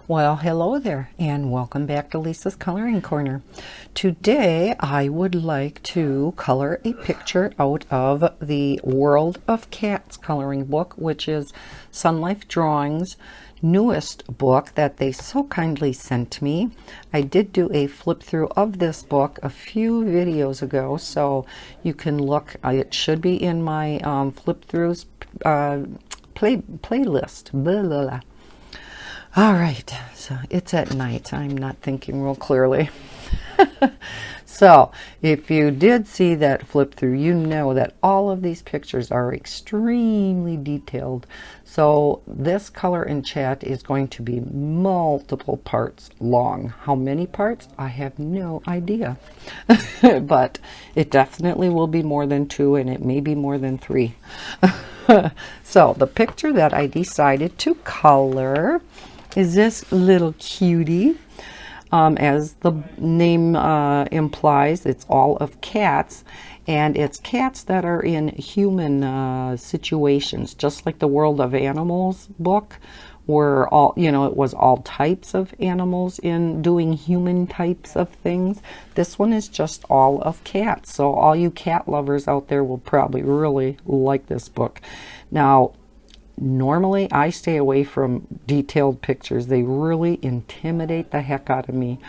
Well, hello there, and welcome back to Lisa's Coloring Corner. Today, I would like to color a picture out of the World of Cats coloring book, which is Sunlife Drawing's newest book that they so kindly sent me. I did do a flip through of this book a few videos ago, so you can look. It should be in my flip throughs playlist. Blah, blah, blah. All right, so it's at night. I'm not thinking real clearly. So if you did see that flip through, you know that all of these pictures are extremely detailed. So this color and chat is going to be multiple parts long. How many parts? I have no idea. But it definitely will be more than 2, and it may be more than 3. So the picture that I decided to color is this little cutie. As the name implies, it's all of cats, and it's cats that are in human situations, just like the World of Animals book, where it was all types of animals in doing human types of things. This one is just all of cats, so all you cat lovers out there will probably really like this book. Now, normally I stay away from detailed pictures. They really intimidate the heck out of me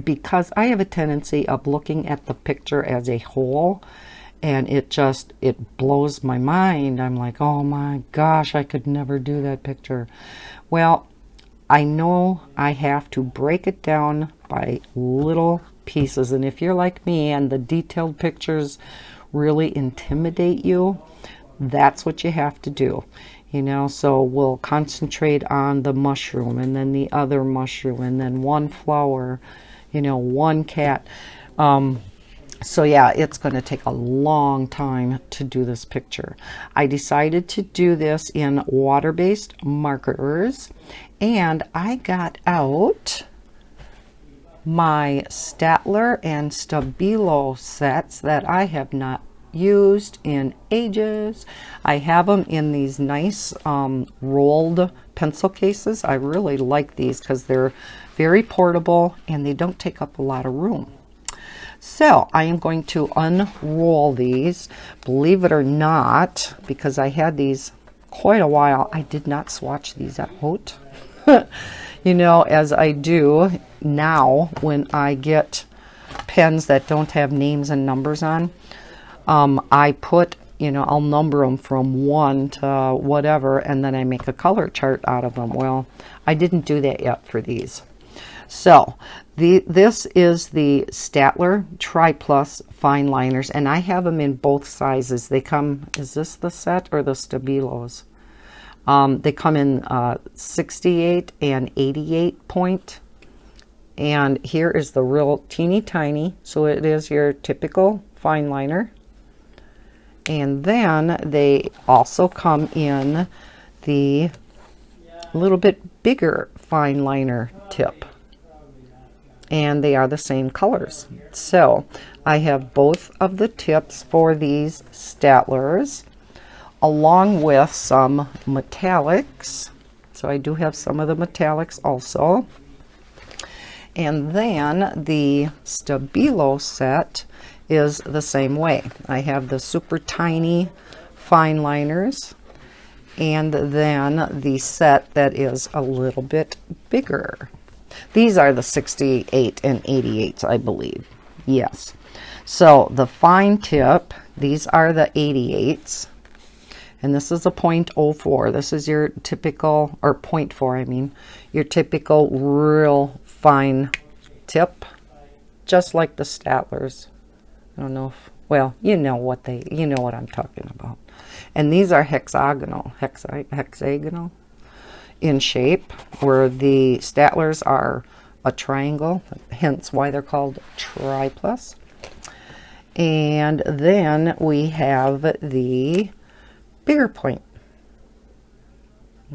because I have a tendency of looking at the picture as a whole, and it blows my mind. I'm like, oh my gosh, I could never do that picture. Well, I know I have to break it down by little pieces, and if you're like me and the detailed pictures really intimidate you, that's what you have to do, so we'll concentrate on the mushroom, and then the other mushroom, and then one flower, one cat. So yeah, it's going to take a long time to do this picture. I decided to do this in water-based markers, and I got out my Statler and Stabilo sets that I have not used in ages. I have them in these nice rolled pencil cases. I really like these because they're very portable and they don't take up a lot of room. So I am going to unroll these. Believe it or not, because I had these quite a while, I did not swatch these out. As I do now when I get pens that don't have names and numbers on. I put, I'll number them from 1 to whatever, and then I make a color chart out of them. Well, I didn't do that yet for these. So this is the Statler Tri-Plus fine liners, and I have them in both sizes. They come, is this the set or the Stabilos? They come in 68 and 88 point. And here is the real teeny tiny, so it is your typical fine liner. And then they also come in the little bit bigger fine liner tip, and they are the same colors. So I have both of the tips for these Statlers, along with some metallics. So I do have some of the metallics also. And then the Stabilo set is the same way. I have the super tiny fine liners, and then the set that is a little bit bigger. These are the 68 and 88s, I believe. Yes. So the fine tip, these are the 88s, and this is a 0.04. This is your typical, or 0.4, I mean, your typical real fine tip, just like the Statlers. I don't know if, well, you know what I'm talking about. And these are hexagonal in shape, where the Statlers are a triangle, hence why they're called Tri-Plus. And then we have the bigger point.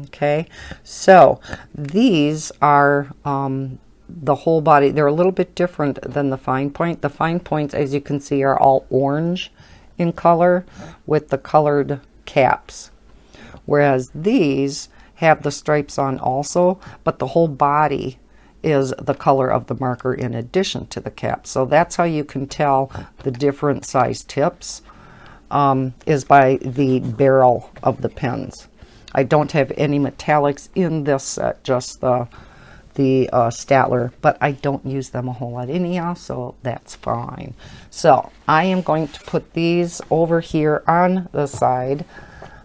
Okay, so these are the whole body. They're a little bit different than the fine point. The fine points, as you can see, are all orange in color with the colored caps, whereas these have the stripes on also, but the whole body is the color of the marker in addition to the cap. So that's how you can tell the different size tips, is by the barrel of the pens. I don't have any metallics in this set, just the Statler, but I don't use them a whole lot anyhow, so that's fine. So I am going to put these over here on the side.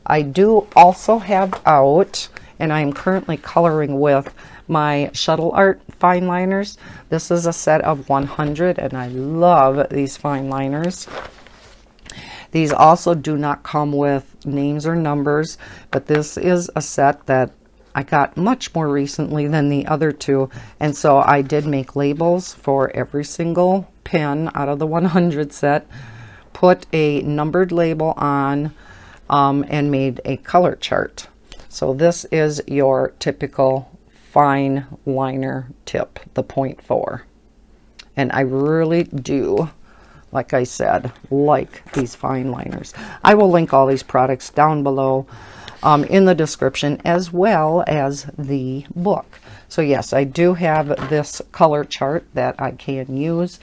I do also have out, and I am currently coloring with my Shuttle Art fine liners. This is a set of 100, and I love these fine liners. These also do not come with names or numbers, but this is a set that I got much more recently than the other two, and so I did make labels for every single pen out of the 100 set, put a numbered label on, and made a color chart. So this is your typical fine liner tip, the 0.4. And I really do, like I said, like these fine liners. I will link all these products down below in the description, as well as the book. So yes, I do have this color chart that I can use.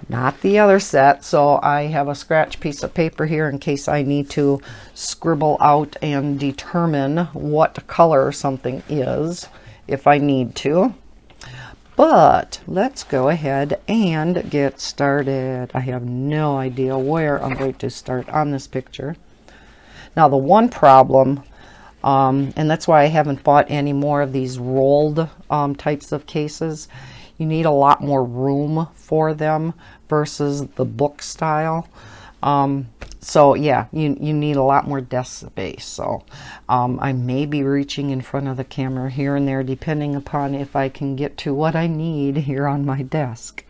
Not the other set, so I have a scratch piece of paper here in case I need to scribble out and determine what color something is if I need to. But let's go ahead and get started. I have no idea where I'm going to start on this picture. Now the one problem, and that's why I haven't bought any more of these rolled types of cases, you need a lot more room for them versus the book style. So yeah, you need a lot more desk space. So I may be reaching in front of the camera here and there, depending upon if I can get to what I need here on my desk.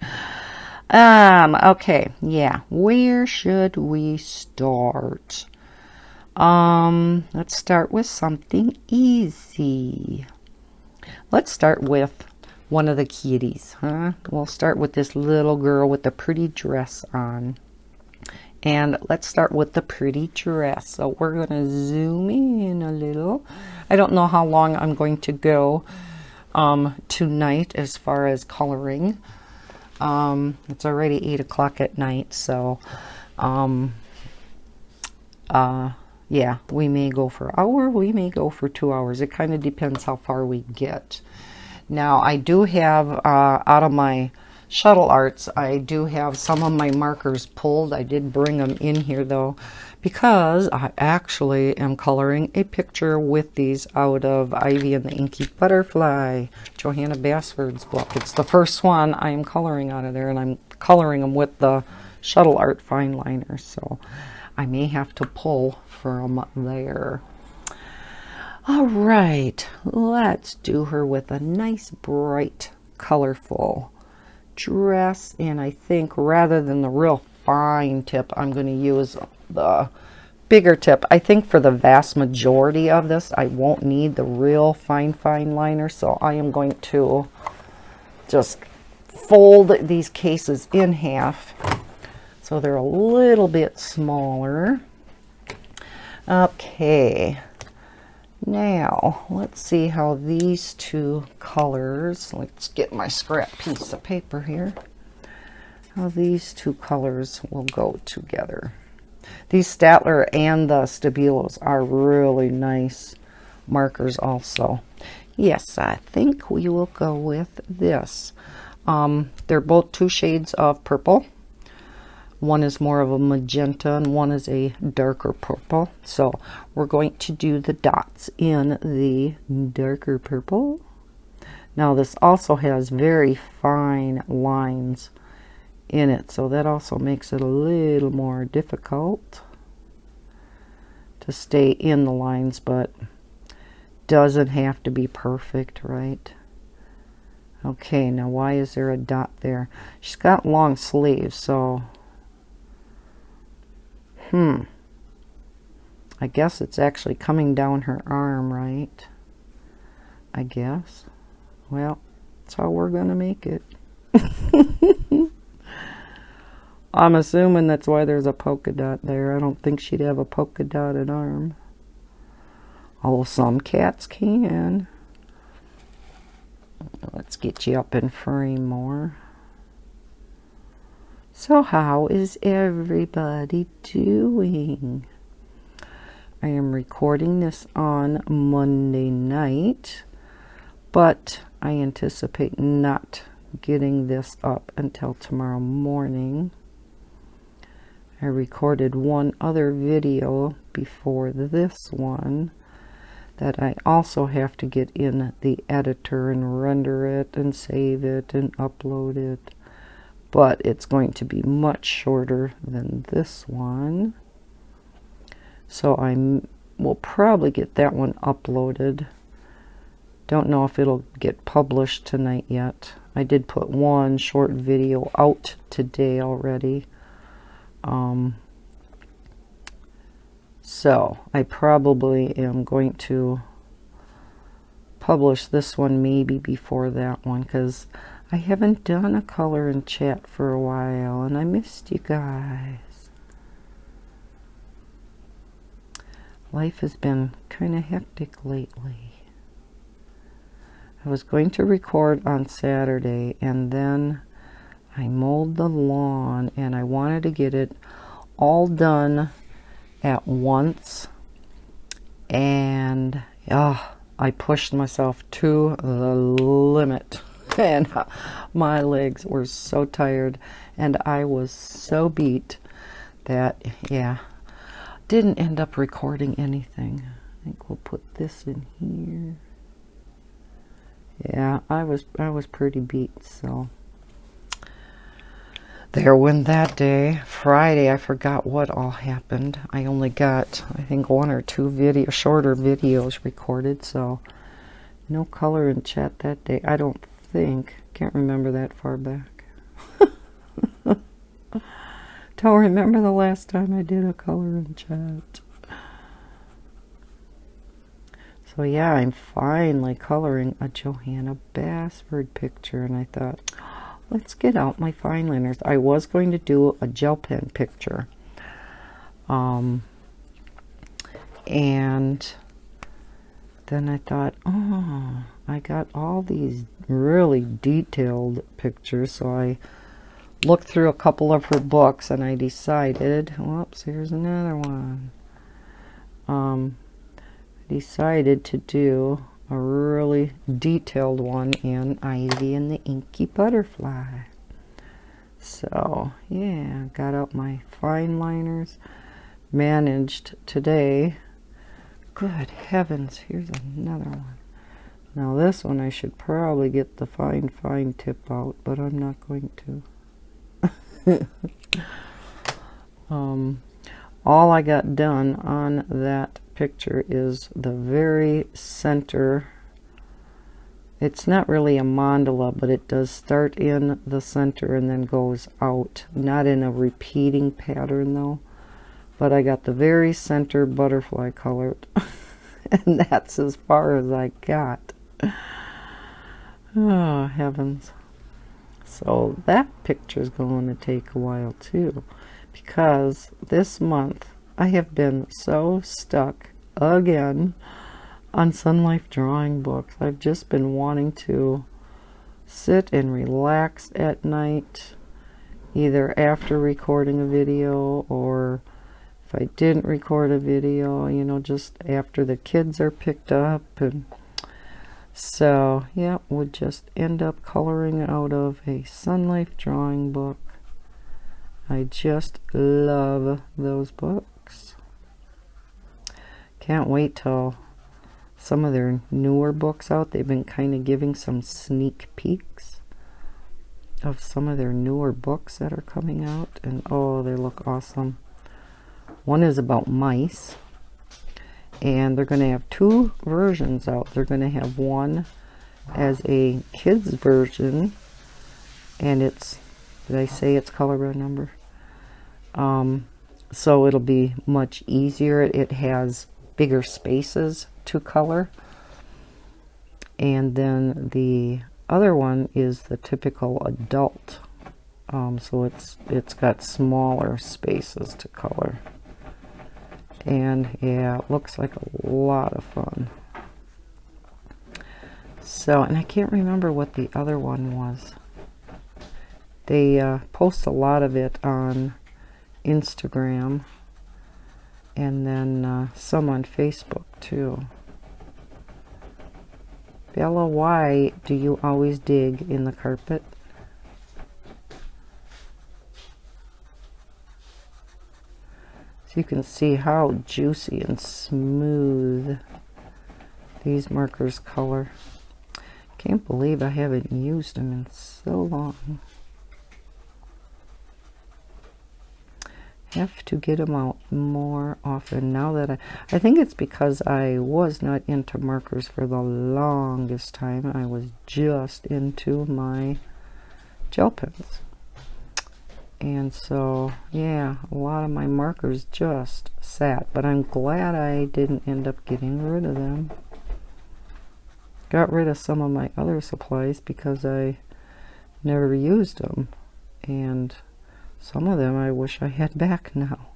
Okay, yeah, where should we start? Let's start with something easy. Let's start with one of the kitties, huh? We'll start with this little girl with the pretty dress on. And let's start with the pretty dress. So we're going to zoom in a little. I don't know how long I'm going to go tonight as far as coloring. It's already 8 o'clock at night, so yeah, we may go for an hour, we may go for 2 hours. It kind of depends how far we get. Now, I do have, out of my Shuttle Arts, I do have some of my markers pulled. I did bring them in here, though, because I actually am coloring a picture with these out of Ivy and the Inky Butterfly, Johanna Basford's book. It's the first one I am coloring out of there, and I'm coloring them with the Shuttle Art fine liner, so I may have to pull from there. All right, let's do her with a nice, bright, colorful dress. And I think rather than the real fine tip, I'm going to use the bigger tip. I think for the vast majority of this, I won't need the real fine liner. So I am going to just fold these cases in half so they're a little bit smaller. Okay. Now, let's see how these two colors, let's get my scrap piece of paper here, how these two colors will go together. These Statler and the Stabilos are really nice markers also. Yes, I think we will go with this. They're both 2 shades of purple. One is more of a magenta and one is a darker purple. So we're going to do the dots in the darker purple. Now this also has very fine lines in it, so that also makes it a little more difficult to stay in the lines, but doesn't have to be perfect, right? Okay, now why is there a dot there? She's got long sleeves, so I guess it's actually coming down her arm, right? I guess. Well, that's how we're gonna make it. I'm assuming that's why there's a polka dot there. I don't think she'd have a polka dotted arm. Although some cats can. Let's get you up in frame more. So how is everybody doing? I am recording this on Monday night, but I anticipate not getting this up until tomorrow morning. I recorded one other video before this one that I also have to get in the editor and render it and save it and upload it. But it's going to be much shorter than this one. So I will probably get that one uploaded. Don't know if it'll get published tonight yet. I did put one short video out today already. So I probably am going to publish this one maybe before that one, because I haven't done a color and chat for a while and I missed you guys. Life has been kind of hectic lately. I was going to record on Saturday, and then I mowed the lawn and I wanted to get it all done at once, and I pushed myself to the limit and my legs were so tired and I was so beat that, yeah, didn't end up recording anything. I think we'll put this in here. Yeah, I was pretty beat, so there went that day. Friday, I forgot what all happened. I only got, I think, one or two shorter videos recorded, so no color and chat that day. I don't think. Can't remember that far back. Don't remember the last time I did a color and chat. So yeah, I'm finally coloring a Johanna Basford picture, and I thought, let's get out my fine liners. I was going to do a gel pen picture. And then I thought, oh, I got all these really detailed pictures. So I looked through a couple of her books and I decided, whoops, here's another one. Decided to do a really detailed one in Ivy and the Inky Butterfly. So yeah, got out my fine liners, managed today. Good heavens, here's another one. Now this one I should probably get the fine tip out, but I'm not going to. All I got done on that picture is the very center. It's not really a mandala, but it does start in the center and then goes out. Not in a repeating pattern though, but I got the very center butterfly colored. And that's as far as I got. Oh heavens. So that picture's going to take a while too, because this month I have been so stuck again on Sunlife Drawing books. I've just been wanting to sit and relax at night, either after recording a video, or if I didn't record a video, you know, just after the kids are picked up. And so yeah, would just end up coloring out of a Sunlife Drawing book. I just love those books. Can't wait till some of their newer books out. They've been kind of giving some sneak peeks of some of their newer books that are coming out, and oh, they look awesome. One is about mice, and they're going to have two versions out. They're going to have one as a kid's version, and it's, did I say it's color by number? So it'll be much easier. It has bigger spaces to color. And then the other one is the typical adult. So it's got smaller spaces to color. And yeah, it looks like a lot of fun. So, and I can't remember what the other one was. They post a lot of it on Instagram, and then some on Facebook too. Bella, why do you always dig in the carpet? So you can see how juicy and smooth these markers color. Can't believe I haven't used them in so long. Have to get them out more often now that I think it's because I was not into markers for the longest time. I was just into my gel pens. And so, yeah, a lot of my markers just sat, but I'm glad I didn't end up getting rid of them. Got rid of some of my other supplies because I never used them, and some of them I wish I had back now.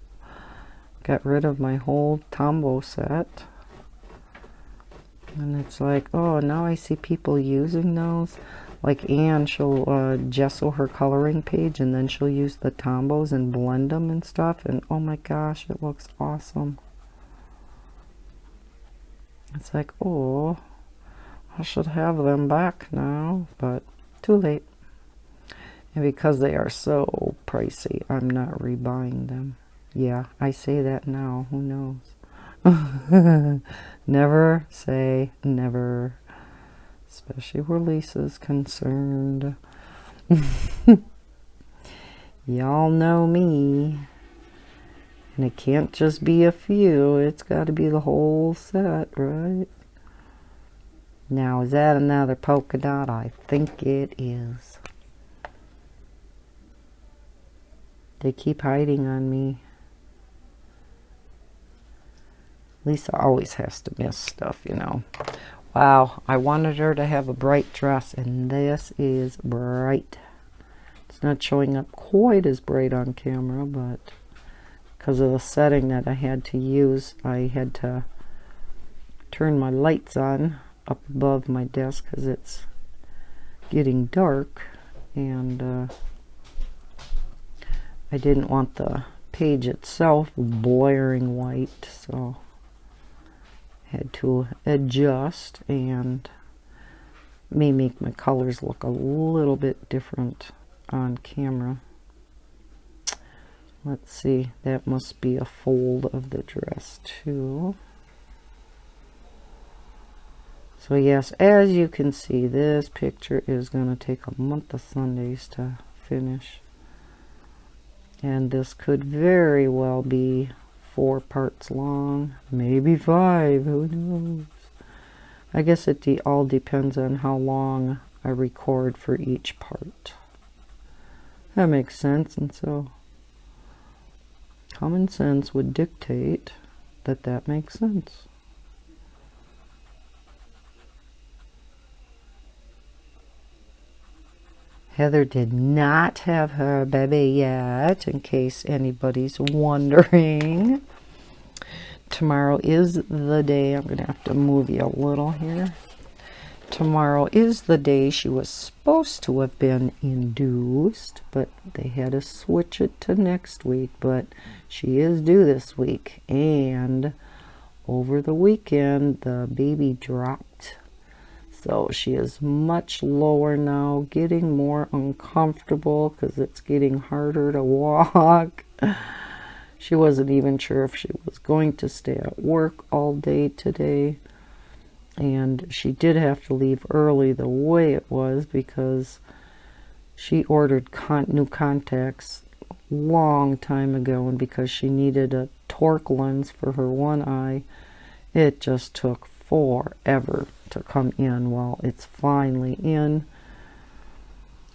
Got rid of my whole Tombow set, and it's like, oh, now I see people using those. Like Anne, she'll gesso her coloring page, and then she'll use the Tombows and blend them and stuff, and oh my gosh, it looks awesome. It's like, oh, I should have them back now, but too late. And because they are so pricey, I'm not rebuying them. Yeah, I say that now. Who knows? Never say never. Especially where Lisa's concerned. Y'all know me. And it can't just be a few. It's got to be the whole set, right? Now, is that another polka dot? I think it is. They keep hiding on me. Lisa always has to miss stuff, you know. Wow, I wanted her to have a bright dress, and this is bright. It's not showing up quite as bright on camera, but because of the setting that I had to use, I had to turn my lights on up above my desk because it's getting dark, and I didn't want the page itself blaring white, so had to adjust and may make my colors look a little bit different on camera. Let's see, that must be a fold of the dress too. So yes, as you can see, this picture is going to take a month of Sundays to finish. And this could very well be 4 parts long, maybe 5, who knows. I guess it all depends on how long I record for each part. That makes sense, and so common sense would dictate that that makes sense. Heather did not have her baby yet, in case anybody's wondering. Tomorrow is the day. I'm going to have to move you a little here. Tomorrow is the day she was supposed to have been induced, but they had to switch it to next week. But she is due this week, and over the weekend the baby dropped. So she is much lower now, getting more uncomfortable because it's getting harder to walk. She wasn't even sure if she was going to stay at work all day today. And she did have to leave early the way it was because she ordered new contacts long time ago, and because she needed a toric lens for her one eye, it just took forever to come in. Well, it's finally in,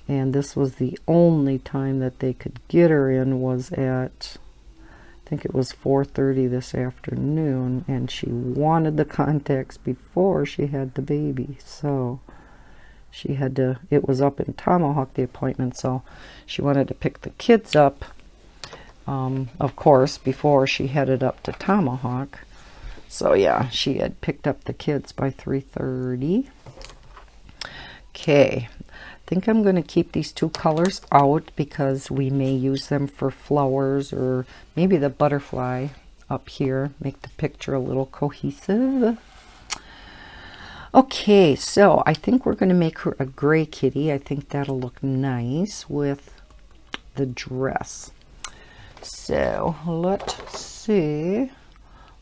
and this was the only time that they could get her in was at, I think it was 4:30 this afternoon, and she wanted the contacts before she had the baby, so she had to, it was up in Tomahawk, the appointment, so she wanted to pick the kids up of course, before she headed up to Tomahawk. So yeah, she had picked up the kids by 3:30. Okay, I think I'm going to keep these two colors out because we may use them for flowers or maybe the butterfly up here, make the picture a little cohesive. Okay, so I think we're going to make her a gray kitty. I think that'll look nice with the dress. So let's see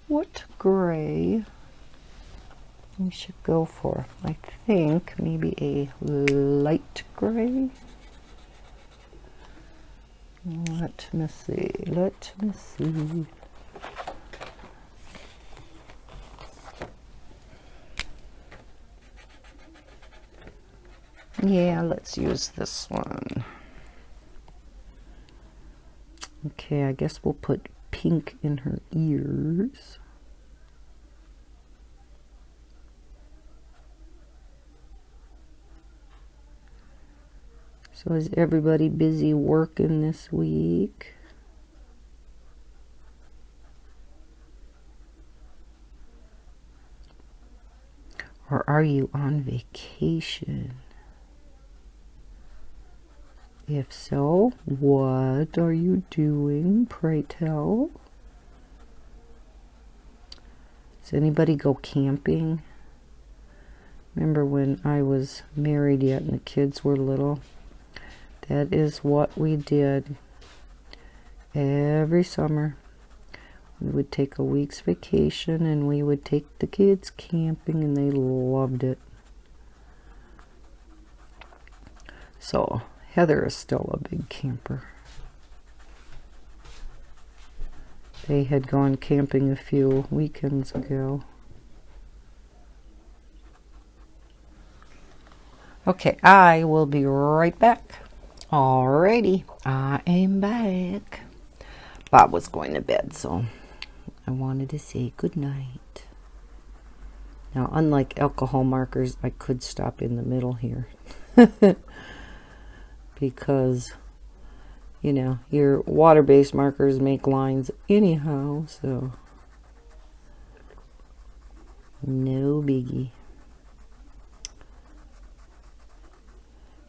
what gray we should go for. I think maybe a light gray. Let me see. Let me see. Yeah, let's use this one. Okay, I guess we'll put pink in her ears. So is everybody busy working this week? Or are you on vacation? If so, what are you doing, pray tell? Does anybody go camping? Remember when I was married yet and the kids were little? That is what we did every summer. We would take a week's vacation and we would take the kids camping, and they loved it. So Heather is still a big camper. They had gone camping a few weekends ago. Okay, I will be right back. Alrighty, I am back. Bob was going to bed, so I wanted to say good night. Now, unlike alcohol markers, I could stop in the middle here. Because, you know, your water-based markers make lines anyhow, so no biggie.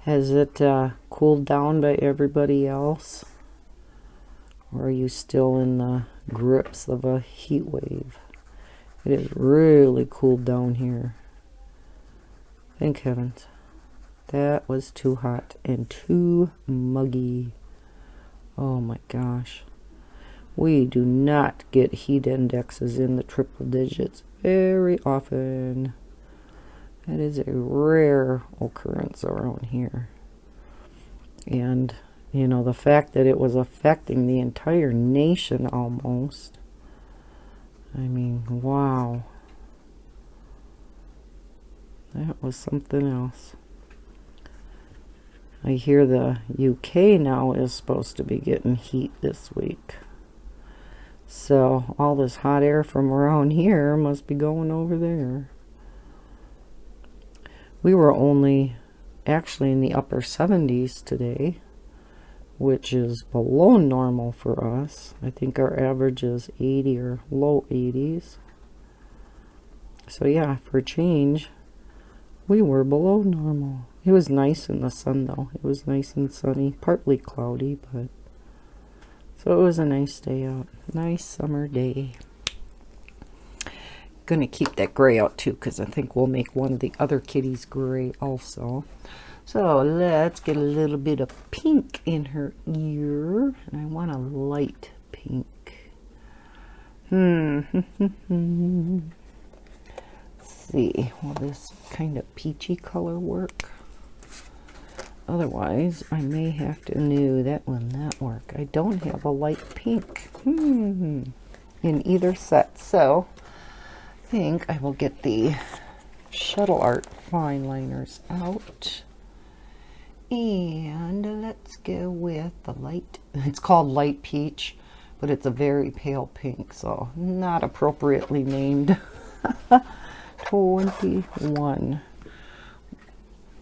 Has it cooled down by everybody else? Or are you still in the grips of a heat wave? It is really cooled down here. Thank heavens. That was too hot and too muggy. Oh my gosh. We do not get heat indexes in the triple digits very often. That is a rare occurrence around here. And, you know, the fact that it was affecting the entire nation almost. I mean, wow. That was something else. I hear the UK now is supposed to be getting heat this week. So all this hot air from around here must be going over there. We were only actually in the upper 70s today, which is below normal for us. I think our average is 80 or low 80s. So yeah, for a change, we were below normal. It was nice in the sun though. It was nice and sunny, partly cloudy, but so it was a nice day out. Nice summer day. Gonna keep that gray out too, because I think we'll make one of the other kitties gray also. So let's get a little bit of pink in her ear, and I want a light pink. Let's see, will this kind of peachy color work? Otherwise I may have to, no, that will not work. I don't have a light pink in either set, so I think I will get the Shuttle Art fine liners out, and let's go with the light. It's called light peach, but it's a very pale pink, so not appropriately named. 21.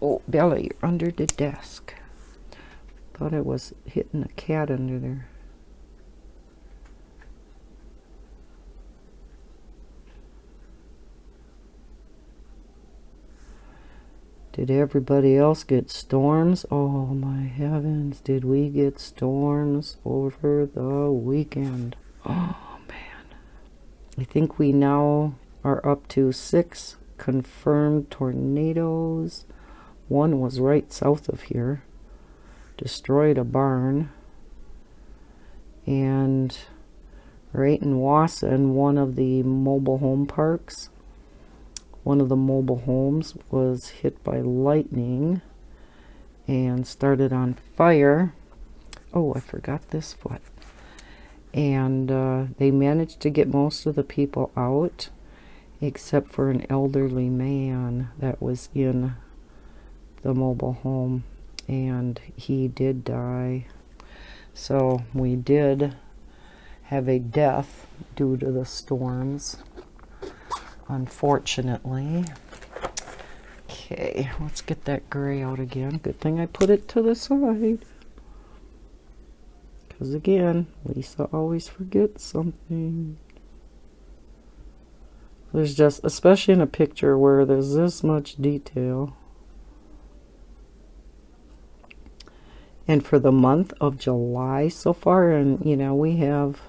Oh, Bella, you're under the desk. Thought I was hitting a cat under there. Did everybody else get storms? Oh my heavens, did we get storms over the weekend? Oh man. I think we now are up to 6 confirmed tornadoes. One was right south of here. Destroyed a barn. And right in Wasson, one of the mobile home parks, one of the mobile homes was hit by lightning and started on fire. Oh, I forgot this foot. And they managed to get most of the people out, except for an elderly man that was in the mobile home, and he did die. So we did have a death due to the storms, unfortunately. Okay, let's get that gray out again. Good thing I put it to the side. Because again, Lisa always forgets something. There's just, especially in a picture where there's this much detail. And for the month of July so far, and you know, we have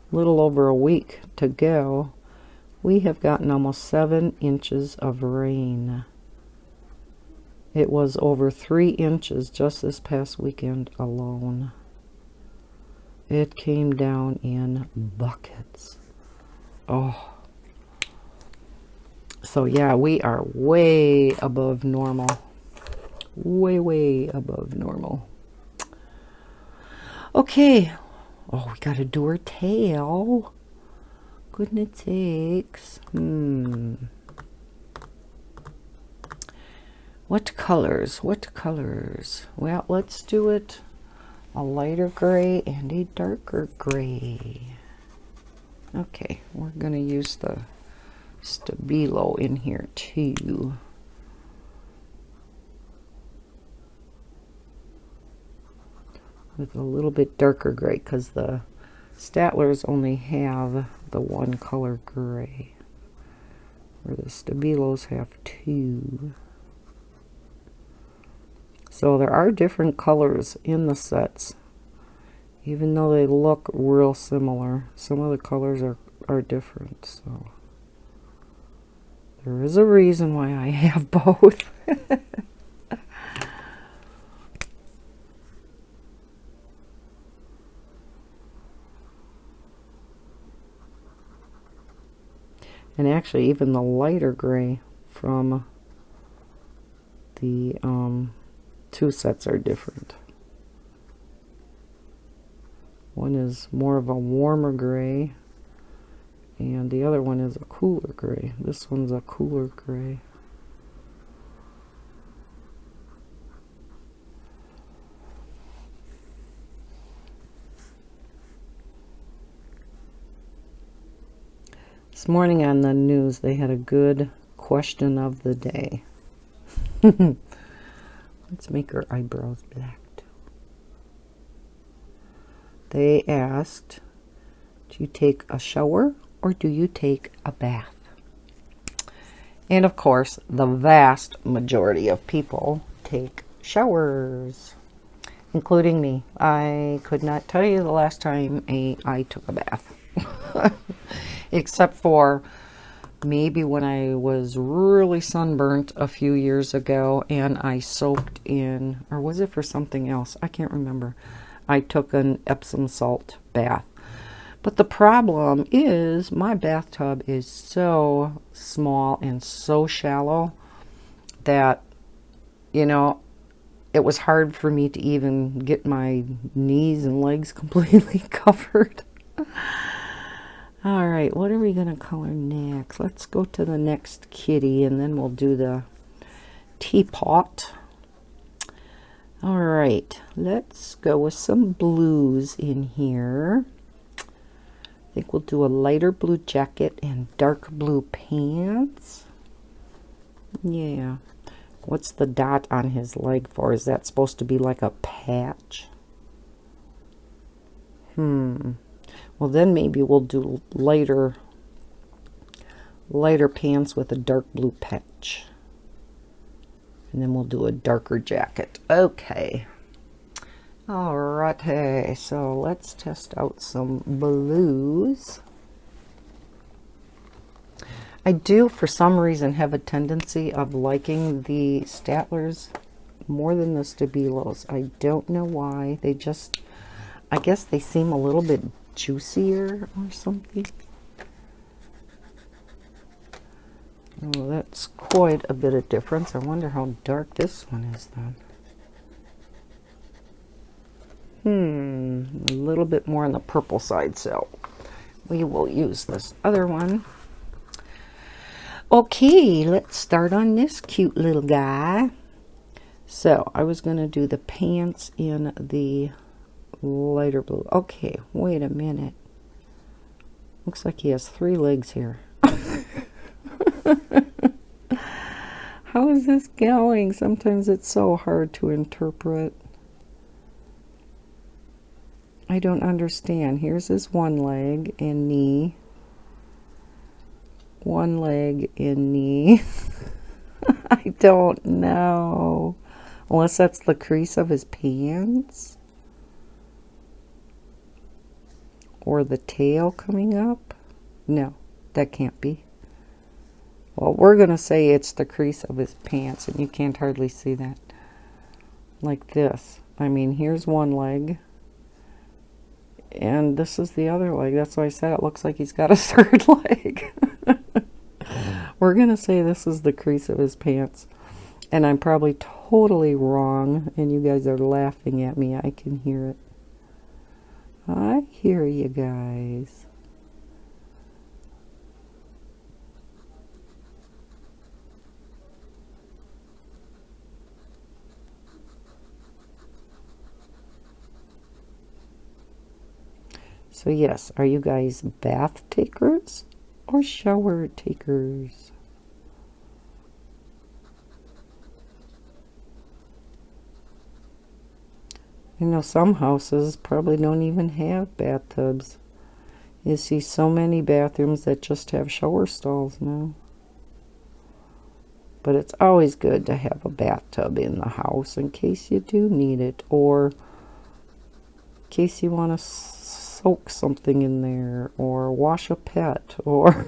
a little over a week to go, we have gotten almost 7 inches of rain. It was over 3 inches just this past weekend alone. It came down in buckets. Oh. So yeah, we are way above normal. Way above normal. Okay. Oh, we got to do her tail. Goodness sakes. What colors? What colors? Well, let's do it a lighter gray and a darker gray. Okay, we're going to use the Stabilo in here too. With a little bit darker gray, because the Statlers only have the one color gray, where the Stabilos have 2. So there are different colors in the sets, even though they look real similar. Some of the colors are different, so there is a reason why I have both. And actually, even the lighter gray from the 2 sets are different. One is more of a warmer gray, and the other one is a cooler gray. This one's a cooler gray. This morning on the news, they had a good question of the day. Let's make her eyebrows black too. They asked, do you take a shower or do you take a bath? And of course, the vast majority of people take showers, including me. I could not tell you the last time I took a bath. Except for maybe when I was really sunburnt a few years ago and I soaked in, or was it for something else? I can't remember. I took an Epsom salt bath. But the problem is my bathtub is so small and so shallow that, you know, it was hard for me to even get my knees and legs completely covered. All right, what are we going to color next? Let's go to the next kitty, and then we'll do the teapot. All right, let's go with some blues in here. I think we'll do a lighter blue jacket and dark blue pants. Yeah. What's the dot on his leg for? Is that supposed to be like a patch? Well, then maybe we'll do lighter pants with a dark blue patch. And then we'll do a darker jacket. Okay. Alrighty, so let's test out some blues. I do, for some reason, have a tendency of liking the Stattlers more than the Stabilos. I don't know why. They just, I guess they seem a little bit juicier or something. Oh, that's quite a bit of difference. I wonder how dark this one is then. A little bit more on the purple side, so we will use this other one. Okay, let's start on this cute little guy. So I was going to do the pants in the lighter blue. Okay, wait a minute. Looks like he has 3 legs here. How is this going? Sometimes it's so hard to interpret. I don't understand. Here's his one leg and knee. One leg and knee. I don't know. Unless that's the crease of his pants. Or the tail coming up. No, that can't be. Well, we're going to say it's the crease of his pants, and you can't hardly see that. Like this. I mean, here's one leg. And this is the other leg. That's why I said it looks like he's got a 3rd leg. We're going to say this is the crease of his pants. And I'm probably totally wrong. And you guys are laughing at me. I can hear it. I hear you guys. So yes, are you guys bath takers or shower takers? You know, some houses probably don't even have bathtubs. You see so many bathrooms that just have shower stalls now. But it's always good to have a bathtub in the house in case you do need it, or in case you want to soak something in there, or wash a pet, or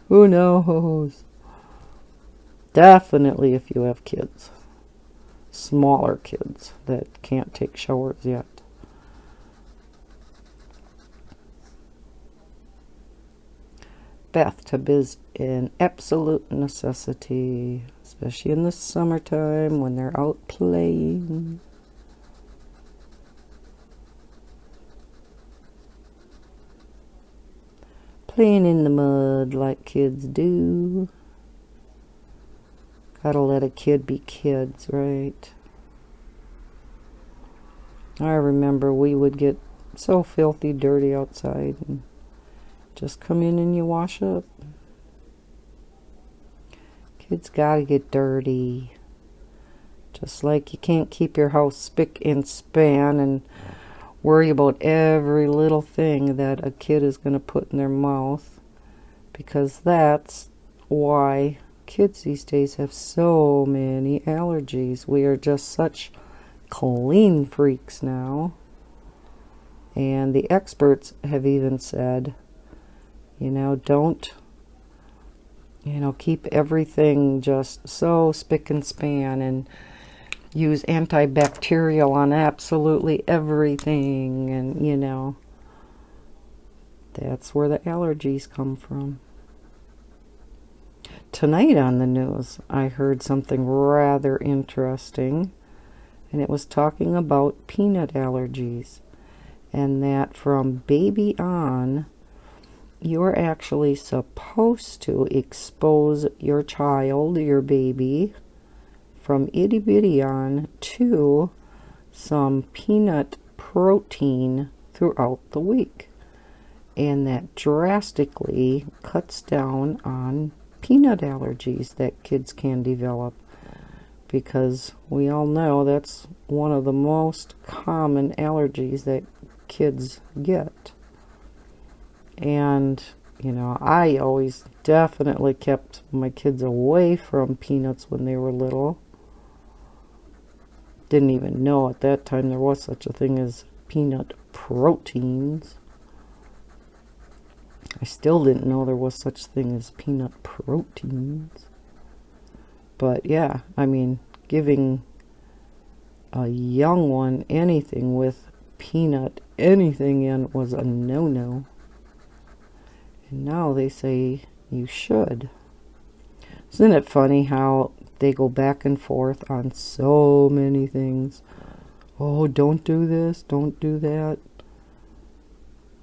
who knows. Definitely if you have kids. Smaller kids that can't take showers yet. Bathtub is an absolute necessity, especially in the summertime when they're out playing. Playing in the mud like kids do. Gotta let a kid be kids, right? I remember we would get so filthy dirty outside and just come in and you wash up. Kids gotta get dirty. Just like you can't keep your house spick and span and worry about every little thing that a kid is going to put in their mouth, because that's why kids these days have so many allergies. We are just such clean freaks now. And the experts have even said, you know, don't, you know, keep everything just so spick and span, and use antibacterial on absolutely everything, and you know, that's where the allergies come from. Tonight on the news, I heard something rather interesting, and it was talking about peanut allergies, and that from baby on, you're actually supposed to expose your child, your baby, from itty bitty on to some peanut protein throughout the week. And that drastically cuts down on peanut allergies that kids can develop, because we all know that's one of the most common allergies that kids get. And you know, I always definitely kept my kids away from peanuts when they were little. Didn't even know at that time there was such a thing as peanut proteins. I still didn't know there was such a thing as peanut proteins. But yeah, I mean, giving a young one anything with peanut anything in was a no-no. And now they say you should. Isn't it funny how they go back and forth on so many things? Oh, don't do this, don't do that.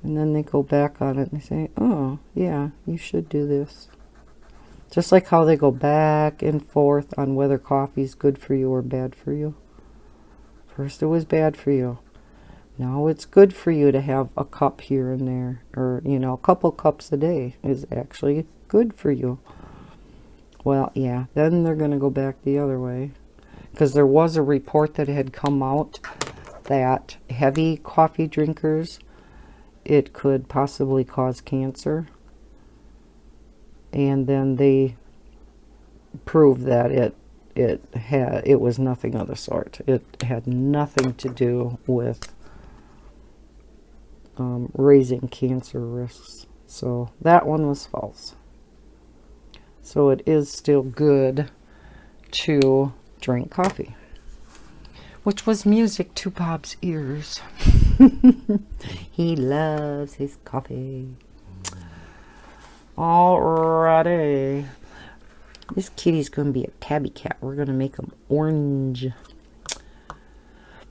And then they go back on it and they say, oh, yeah, you should do this. Just like how they go back and forth on whether coffee's good for you or bad for you. First it was bad for you. Now it's good for you to have a cup here and there. Or, you know, a couple cups a day is actually good for you. Well, yeah, then they're going to go back the other way. Because there was a report that had come out that heavy coffee drinkers, it could possibly cause cancer. And then they proved that it was nothing of the sort. It had nothing to do with raising cancer risks. So that one was false. So it is still good to drink coffee, which was music to Bob's ears. He loves his coffee. Alrighty. This kitty's going to be a tabby cat. We're going to make him orange.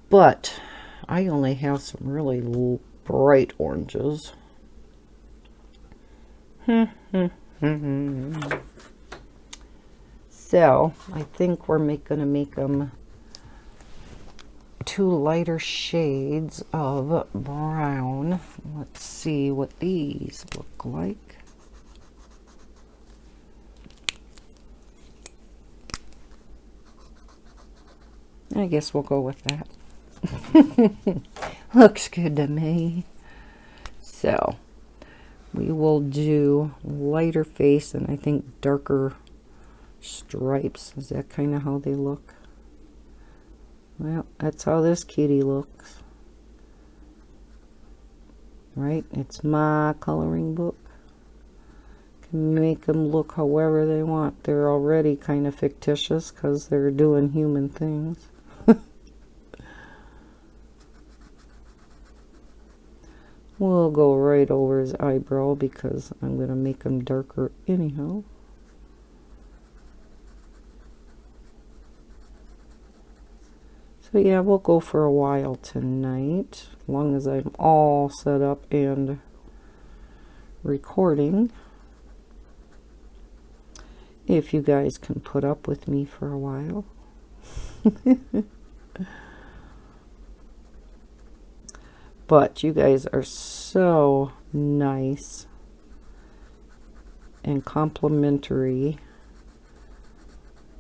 But I only have some really bright oranges. So I think we're going to make them two lighter shades of brown. Let's see what these look like. I guess we'll go with that. Looks good to me. So we will do lighter face and I think darker stripes. Is that kind of how they look? Well, that's how this kitty looks. Right? It's my coloring book. Can make them look however they want. They're already kind of fictitious because they're doing human things. We'll go right over his eyebrow because I'm going to make him darker anyhow. So yeah, we'll go for a while tonight, as long as I'm all set up and recording. If you guys can put up with me for a while. But you guys are so nice and complimentary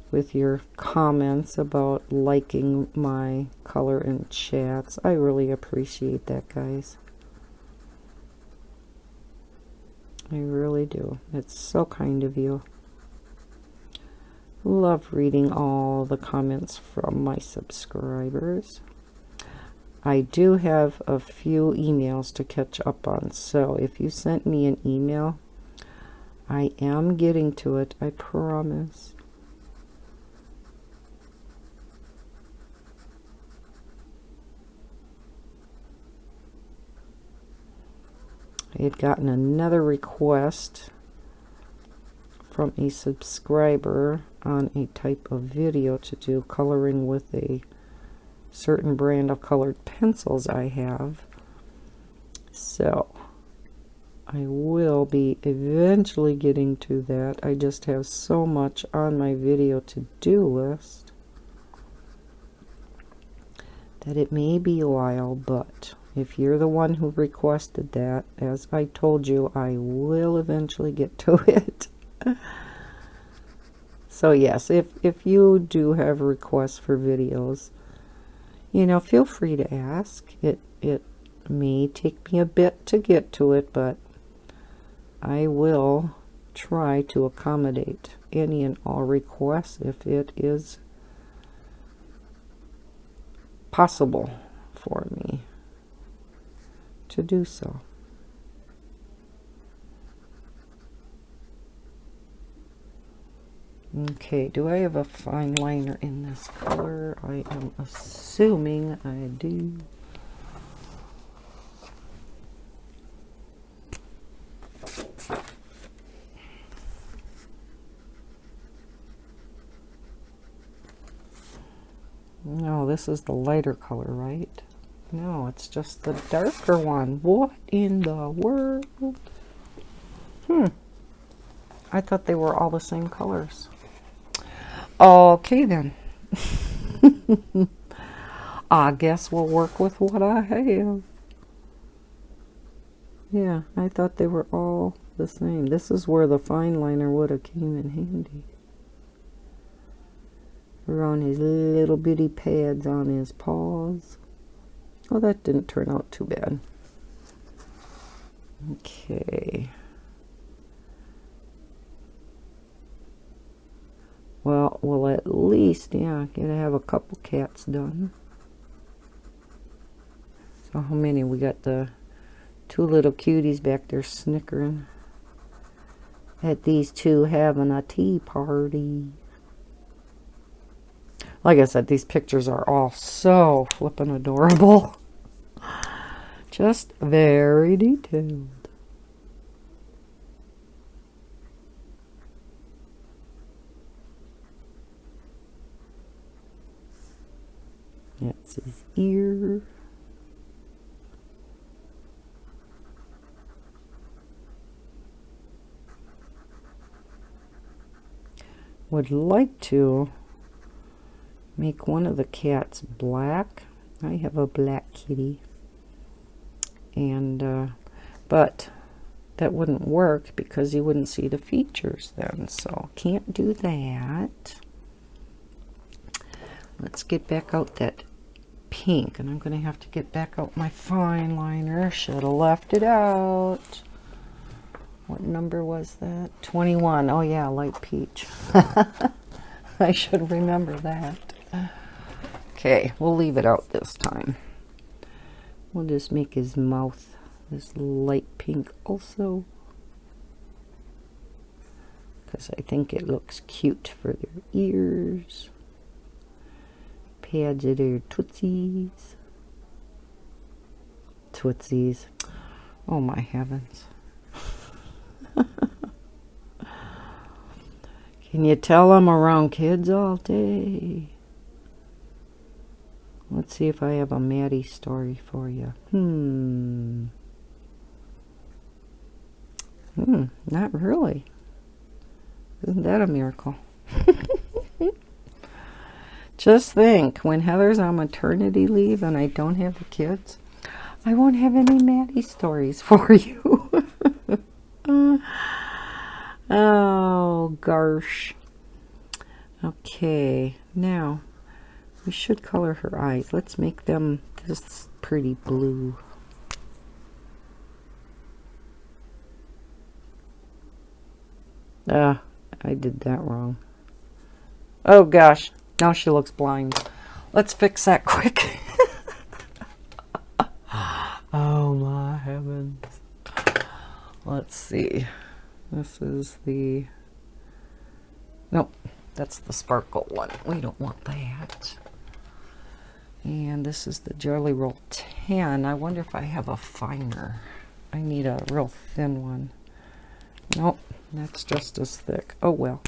with your comments about liking my color in chats. I really appreciate that, guys. I really do. It's so kind of you. Love reading all the comments from my subscribers. I do have a few emails to catch up on, so if you sent me an email, I am getting to it, I promise. I had gotten another request from a subscriber on a type of video to do coloring with a certain brand of colored pencils I have. So I will be eventually getting to that. I just have so much on my video to do list that it may be a while, but if you're the one who requested that, as I told you, I will eventually get to it. So yes, if you do have requests for videos, you know, feel free to ask. It may take me a bit to get to it, but I will try to accommodate any and all requests if it is possible for me to do so. Okay, do I have a fine liner in this color? I am assuming I do. No, this is the lighter color, right? No, it's just the darker one. What in the world? I thought they were all the same colors. Okay then. I guess we'll work with what I have. Yeah, I thought they were all the same. This is where the fine liner would have came in handy. Around his little bitty pads on his paws. Oh, that didn't turn out too bad. Okay. Well, we'll at least, yeah, gotta have a couple cats done. So how many? We got the two little cuties back there snickering at these two having a tea party. Like I said, these pictures are all so flippin' adorable. Just very detailed. That's his ear. Would like to make one of the cats black. I have a black kitty. And, but that wouldn't work because you wouldn't see the features then. So can't do that. Let's get back out that pink, and I'm going to have to get back out my fine liner. Should have left it out. What number was that? 21. Oh yeah, light peach. I should remember that. Okay, we'll leave it out this time. We'll just make his mouth this light pink also, because I think it looks cute for their ears. Pads of their tootsies. Tootsies. Oh my heavens. Can you tell I'm around kids all day? Let's see if I have a Maddie story for you. Not really. Isn't that a miracle? Just think, when Heather's on maternity leave and I don't have the kids, I won't have any Maddie stories for you. Oh, gosh. Okay, now we should color her eyes. Let's make them this pretty blue. I did that wrong. Oh gosh, now she looks blind. Let's fix that quick. Oh my heavens. Let's see. This is the... Nope, that's the sparkle one. We don't want that. And this is the Jelly Roll 10. I wonder if I have a finer. I need a real thin one. Nope, that's just as thick. Oh well.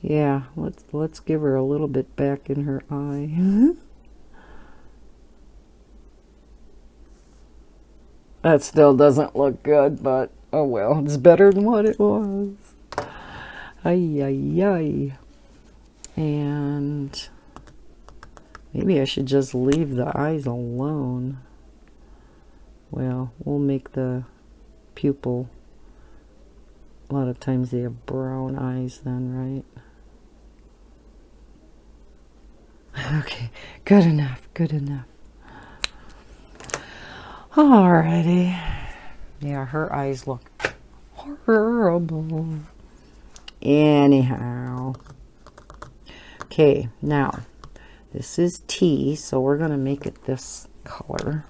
Yeah, let's give her a little bit back in her eye. That still doesn't look good, but oh well, it's better than what it was. Ay, ay, ay. And maybe I should just leave the eyes alone. Well, we'll make the pupil. A lot of times they have brown eyes then, right? Okay, good enough, good enough. Alrighty. Yeah, her eyes look horrible. Anyhow. Okay, now this is tea, so we're going to make it this color.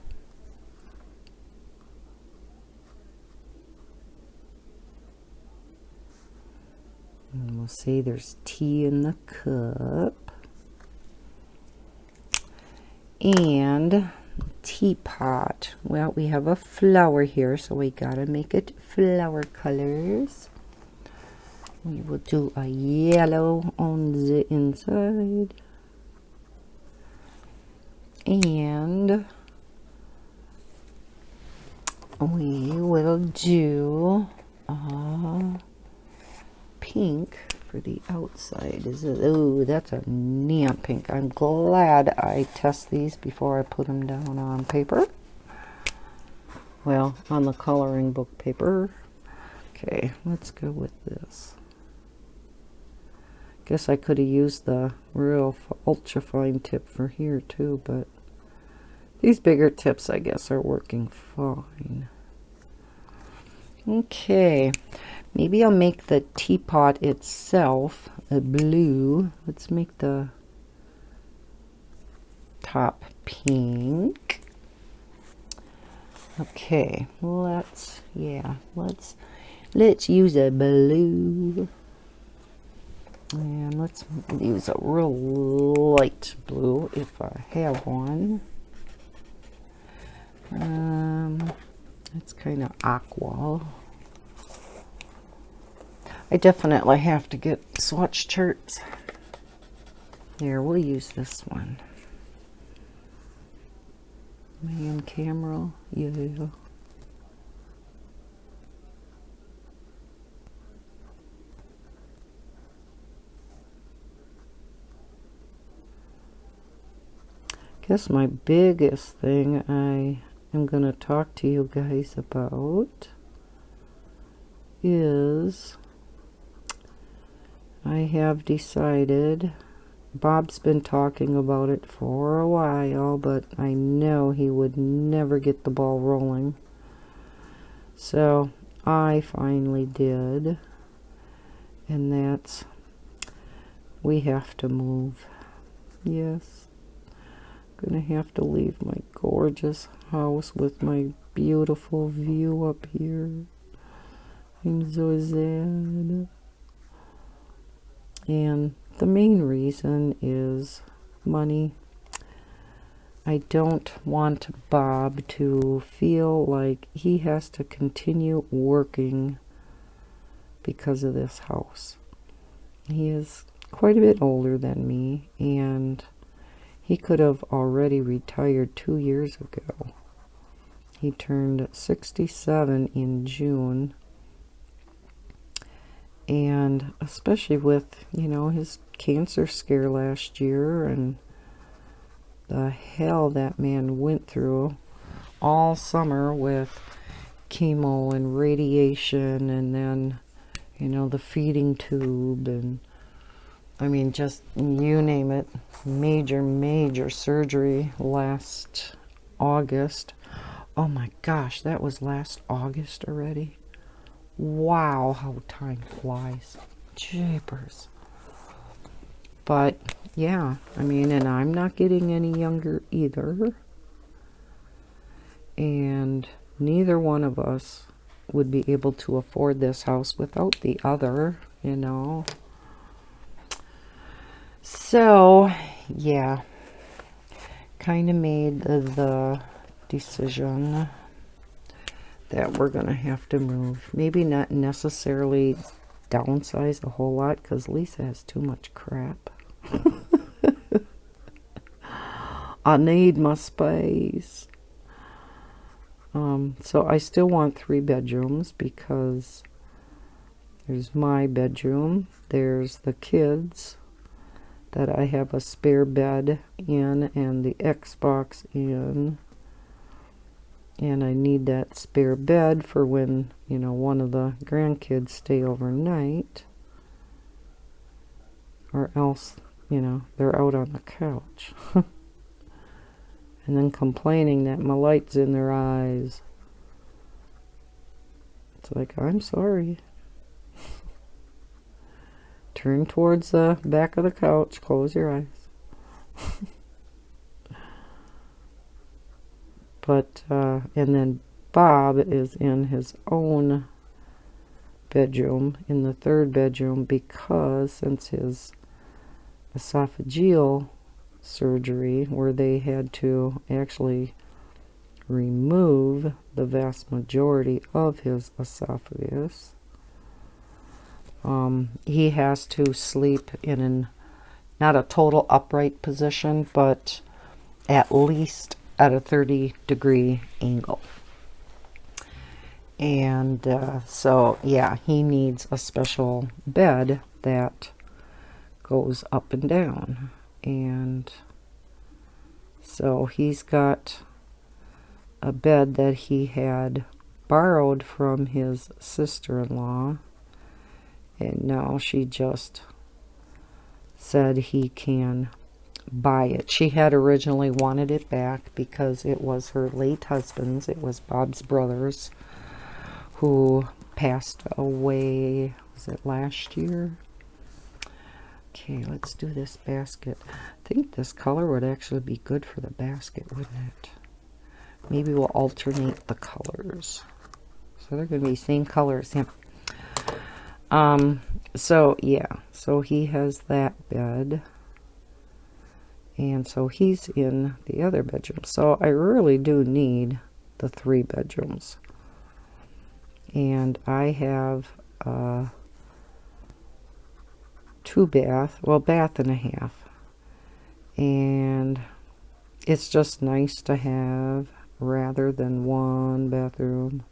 And we'll see there's tea in the cup. And teapot. Well, we have a flower here, so we got to make it flower colors. We will do a yellow on the inside. And we will do pink for the outside. Is it? Oh, that's a neon pink. I'm glad I test these before I put them down on paper. Well, on the coloring book paper. Okay, let's go with this. Guess I could have used the real ultra fine tip for here too, but these bigger tips I guess are working fine. Okay, maybe I'll make the teapot itself a blue. Let's make the top pink. Okay, let's use a blue. And let's use a real light blue if I have one. It's kind of aqua. I definitely have to get swatch charts. Here, we'll use this one. Man camera, yeah. Guess my biggest thing I am going to talk to you guys about is I have decided, Bob's been talking about it for a while, but I know he would never get the ball rolling. So I finally did, and that's, we have to move. Yes. Gonna have to leave my gorgeous house with my beautiful view up here. I'm so sad. And the main reason is money. I don't want Bob to feel like he has to continue working because of this house. He is quite a bit older than me, and he could have already retired 2 years ago. He turned 67 in June. And especially with, you know, his cancer scare last year and the hell that man went through all summer with chemo and radiation, and then, you know, the feeding tube, and I mean, just you name it. Major surgery last August. Oh my gosh, that was last August already. Wow, how time flies. Jeepers. But yeah, I mean, and I'm not getting any younger either. And neither one of us would be able to afford this house without the other, you know. So, yeah, kind of made the decision that we're going to have to move. Maybe not necessarily downsize a whole lot, because Lisa has too much crap. I need my space. So I still want 3 bedrooms, because there's my bedroom, there's the kids that I have a spare bed in and the Xbox in, and I need that spare bed for when, you know, one of the grandkids stay overnight, or else, you know, they're out on the couch and then complaining that my light's in their eyes. It's like, I'm sorry. Turn towards the back of the couch. Close your eyes. But, and then Bob is in his own bedroom, in the third bedroom, because since his esophageal surgery, where they had to actually remove the vast majority of his esophagus, he has to sleep in not a total upright position, but at least at a 30-degree angle. And so, yeah, he needs a special bed that goes up and down. And so he's got a bed that he had borrowed from his sister-in-law, and now she just said he can buy it. She had originally wanted it back because it was her late husband's. It was Bob's brother's, who passed away, was it last year? Okay, let's do this basket. I think this color would actually be good for the basket, wouldn't it? Maybe we'll alternate the colors. So they're going to be same colors. Yeah. So, yeah. So he has that bed. And so he's in the other bedroom. So I really do need the 3 bedrooms. And I have 2 bath, well, bath and a half. And it's just nice to have rather than 1 bathroom.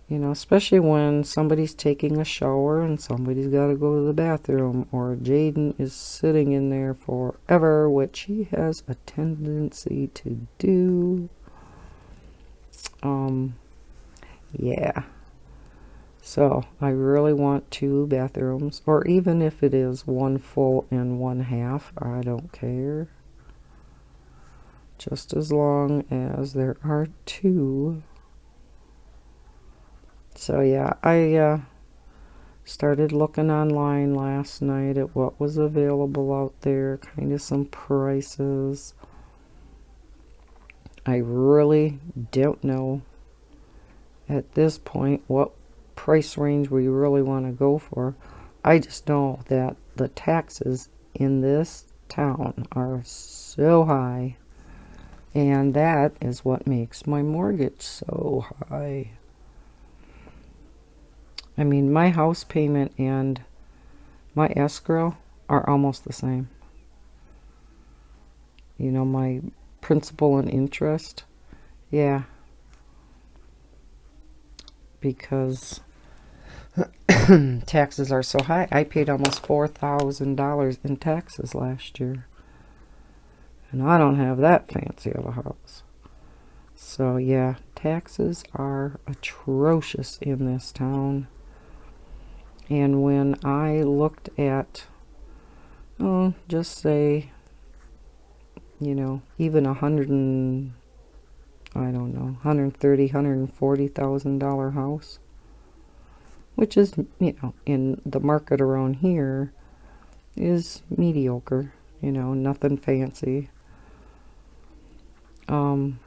You know, especially when somebody's taking a shower and somebody's got to go to the bathroom, or Jaden is sitting in there forever, which he has a tendency to do. Yeah. So I really want 2 bathrooms, or even if it is 1 full and 1 half, I don't care. Just as long as there are 2. So yeah, I started looking online last night at what was available out there, kind of some prices. I really don't know at this point what price range we really want to go for. I just know that the taxes in this town are so high, and that is what makes my mortgage so high. I mean, my house payment and my escrow are almost the same. You know, my principal and interest, yeah, because taxes are so high. I paid almost $4,000 in taxes last year, and I don't have that fancy of a house. So yeah, taxes are atrocious in this town. And when I looked at, oh, just say, you know, even $130,000, $140,000 house, which is, you know, in the market around here, is mediocre, you know, nothing fancy. The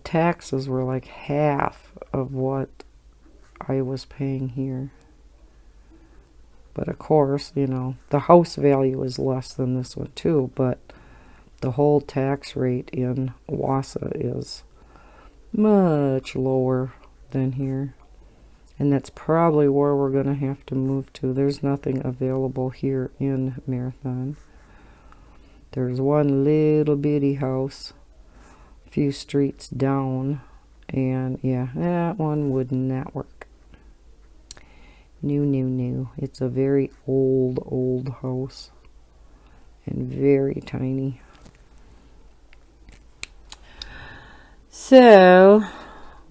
taxes were like half of what I was paying here. But of course, you know, the house value is less than this one too, but the whole tax rate in Wausau is much lower than here. And that's probably where we're going to have to move to. There's nothing available here in Marathon. There's one little bitty house a few streets down, and yeah, that one would not work. No. It's a very old house and very tiny. So,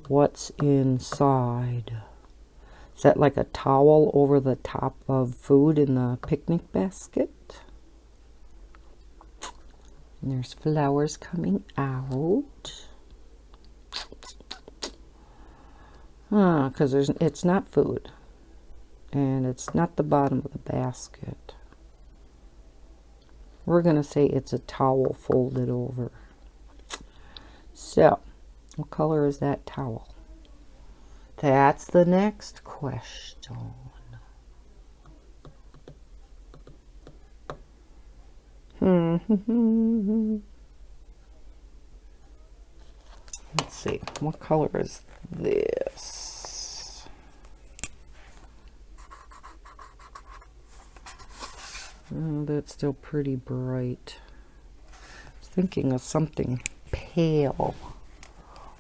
what's inside? Is that like a towel over the top of food in the picnic basket? And there's flowers coming out. Because it's not food. And it's not the bottom of the basket. We're going to say it's a towel folded over. So, what color is that towel? That's the next question. Let's see, what color is this? Oh, that's still pretty bright. I was thinking of something pale,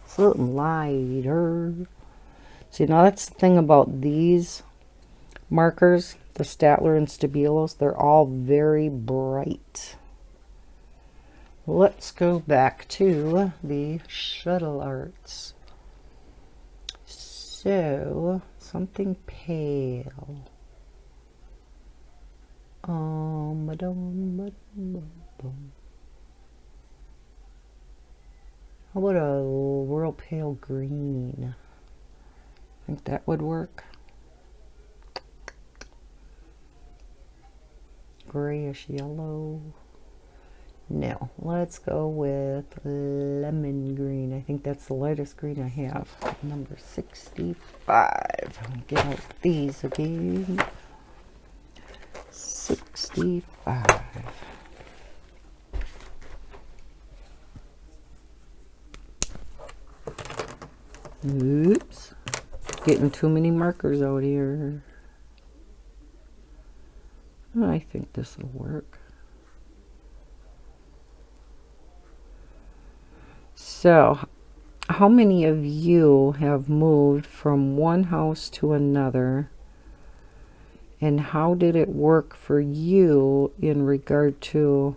something lighter. See, now that's the thing about these markers, the Statler and Stabilos, they're all very bright. Let's go back to the shuttle arts. So, something pale. How about a real pale green? I think that would work. Grayish yellow. No, let's go with lemon green. I think that's the lightest green I have. Number 65. I'll get out these again. 65. Oops. Getting too many markers out here. I think this will work. So, how many of you have moved from one house to another? And how did it work for you in regard to,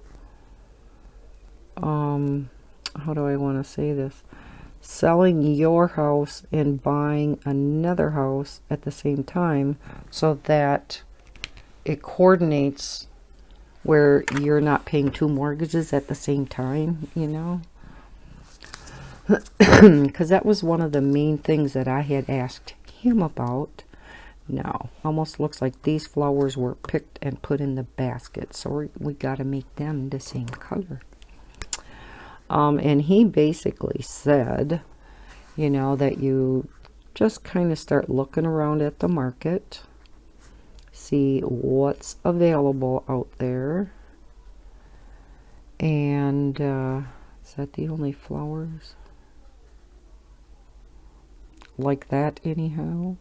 how do I want to say this? Selling your house and buying another house at the same time so that it coordinates where you're not paying two mortgages at the same time, you know? Because that was one of the main things that I had asked him about. Now, almost looks like these flowers were picked and put in the basket. So we got to make them the same color. And he basically said, you know, that you just kind of start looking around at the market. See what's available out there. And is that the only flowers? Like that anyhow?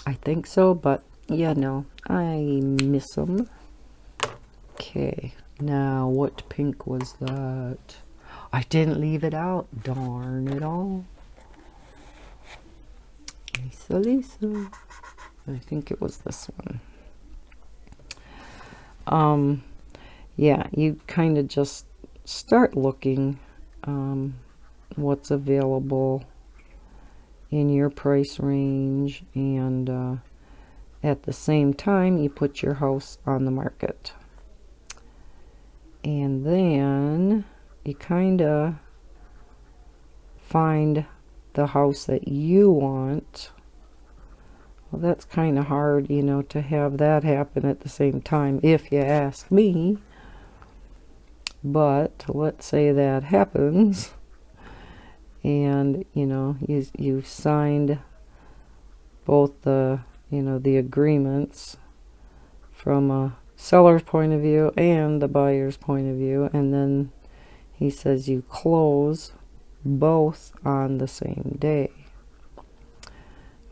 I think so, but yeah, no, I miss them. Okay, now what pink was that? I didn't leave it out. Darn it all. Lisa. I think it was this one. Yeah, you kind of just start looking what's available in your price range, and at the same time you put your house on the market, and then you kind of find the house that you want. Well, that's kind of hard, you know, to have that happen at the same time, if you ask me. But let's say that happens, and you know, you've signed both the, you know, the agreements from a seller's point of view and the buyer's point of view, and then he says you close both on the same day.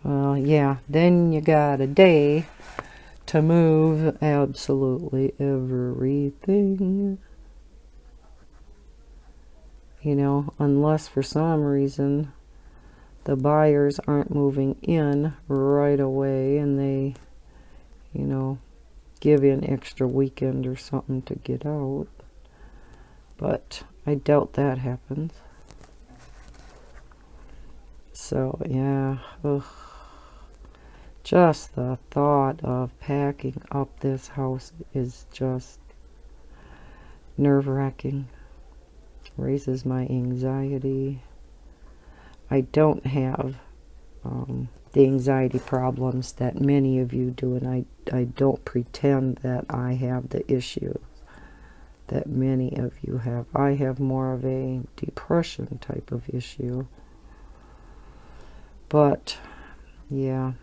Well, yeah, then you got a day to move absolutely everything. You know, unless for some reason the buyers aren't moving in right away and they, you know, give you an extra weekend or something to get out. But I doubt that happens. So, yeah, ugh. Just the thought of packing up this house is just nerve-wracking. raises my anxiety. I don't have the anxiety problems that many of you do, and I don't pretend that I have the issue that many of you have. I have more of a depression type of issue. But yeah,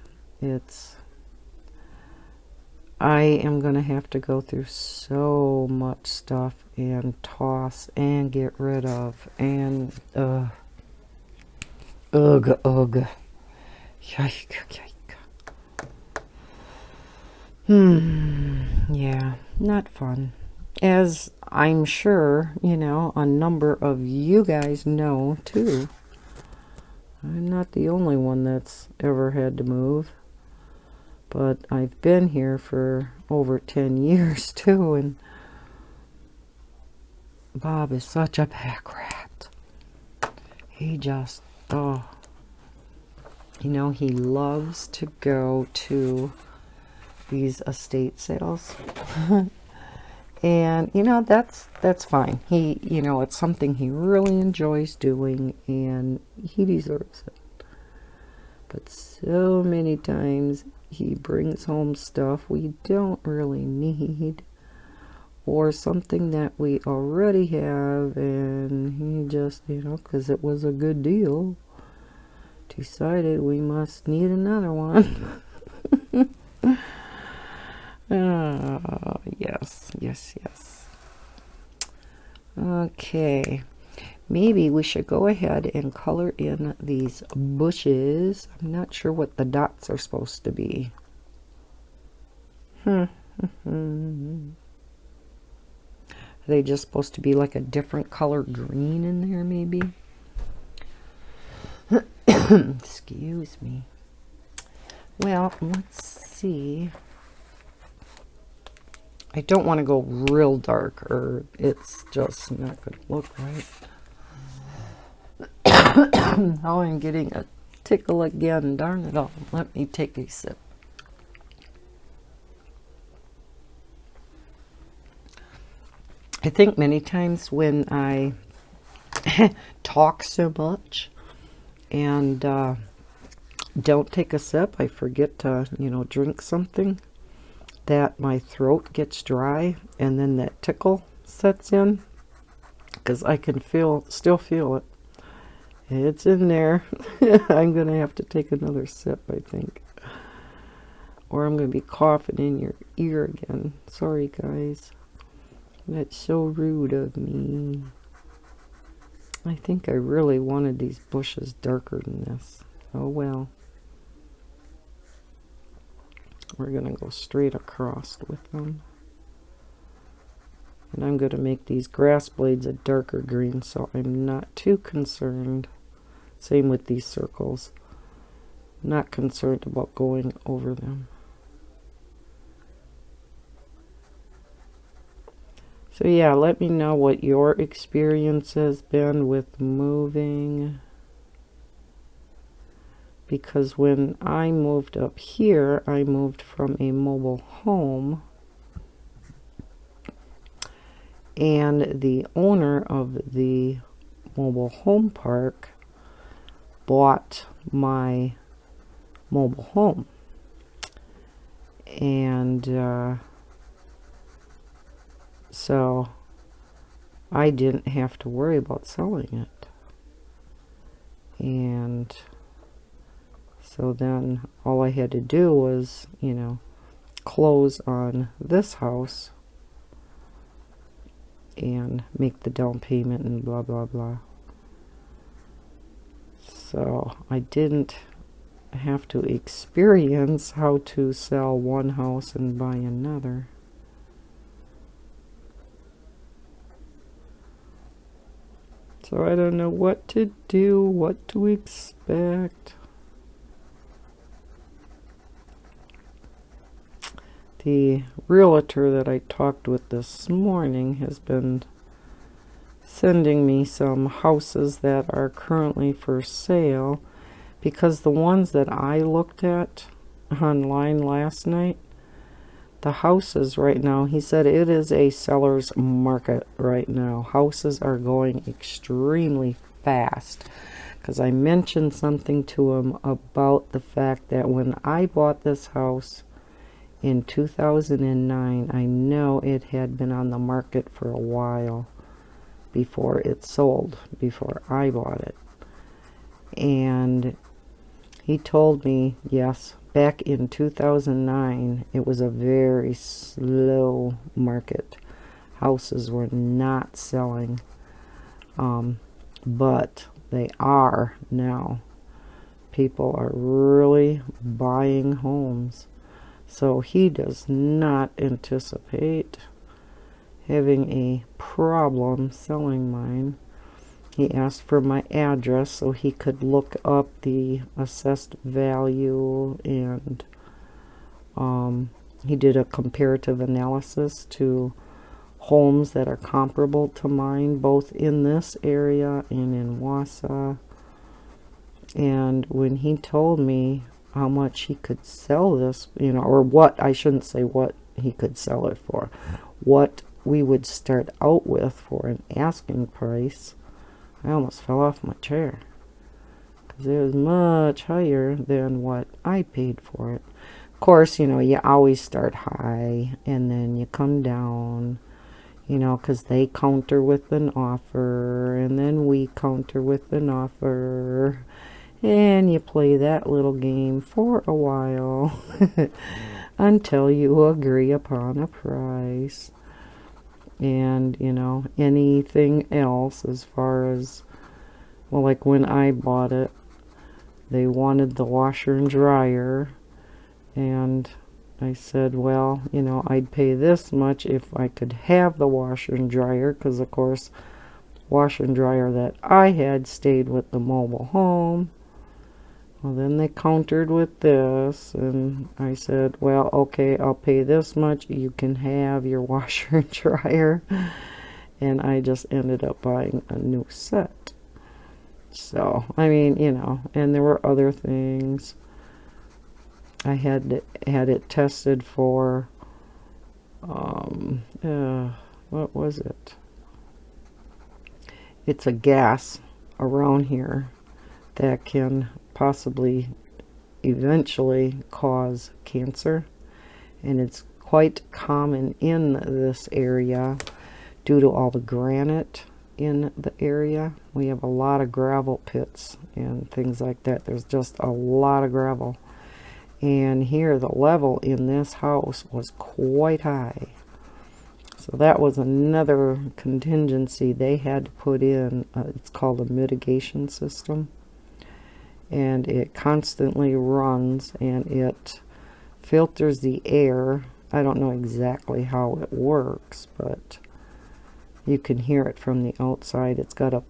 I am going to have to go through so much stuff and toss and get rid of and ugh. Yike, yike. Yeah, not fun. As I'm sure, a number of you guys know too. I'm not the only one that's ever had to move. But I've been here for over 10 years too, and Bob is such a pack rat. He just, he loves to go to these estate sales. And, that's fine. He, it's something he really enjoys doing, and he deserves it. But so many times he brings home stuff we don't really need, or something that we already have, and he just, because it was a good deal, decided we must need another one. Yes. Okay. Maybe we should go ahead and color in these bushes. I'm not sure what the dots are supposed to be. Are they just supposed to be like a different color green in there, maybe? Excuse me. Well, let's see. I don't want to go real dark, or it's just not going to look right. Oh, I'm getting a tickle again. Darn it all. Let me take a sip. I think many times when I talk so much and don't take a sip, I forget to, drink something, that my throat gets dry, and then that tickle sets in, because I can still feel it. It's in there. I'm going to have to take another sip, I think. Or I'm going to be coughing in your ear again. Sorry, guys. That's so rude of me. I think I really wanted these bushes darker than this. Oh, well. We're going to go straight across with them. And I'm going to make these grass blades a darker green, so I'm not too concerned. Same with these circles. Not concerned about going over them. So yeah, let me know what your experience has been with moving. Because when I moved up here, I moved from a mobile home. And the owner of the mobile home park bought my mobile home. And so I didn't have to worry about selling it. And so then all I had to do was, close on this house and make the down payment and blah, blah, blah. So I didn't have to experience how to sell one house and buy another. So I don't know what to do, what to expect. The realtor that I talked with this morning has been sending me some houses that are currently for sale, because the ones that I looked at online last night, the houses right now, he said it is a seller's market right now. Houses are going extremely fast. Because I mentioned something to him about the fact that when I bought this house in 2009, I know it had been on the market for a while before it sold, before I bought it. And he told me, yes, back in 2009, it was a very slow market. Houses were not selling, but they are now. People are really buying homes. So he does not anticipate having a problem selling mine. He asked for my address so he could look up the assessed value, and he did a comparative analysis to homes that are comparable to mine, both in this area and in Wausau. And when he told me how much he could sell this, or what, I shouldn't say what he could sell it for, what we would start out with for an asking price, I almost fell off my chair, because it was much higher than what I paid for it. Of course, you always start high and then you come down, because they counter with an offer, and then we counter with an offer, and you play that little game for a while until you agree upon a price. And, anything else as far as, well, like when I bought it, they wanted the washer and dryer, and I said, well, I'd pay this much if I could have the washer and dryer, because of course, washer and dryer that I had stayed with the mobile home. Well, then they countered with this, and I said, well, okay, I'll pay this much. You can have your washer and dryer. And I just ended up buying a new set. So, I mean, and there were other things. I had it tested for, what was it? It's a gas around here that can possibly eventually cause cancer, and it's quite common in this area due to all the granite in the area. We have a lot of gravel pits and things like that. There's just a lot of gravel, and here the level in this house was quite high. So that was another contingency they had to put in. It's called a mitigation system. And it constantly runs, and it filters the air. I don't know exactly how it works, but you can hear it from the outside. It's got a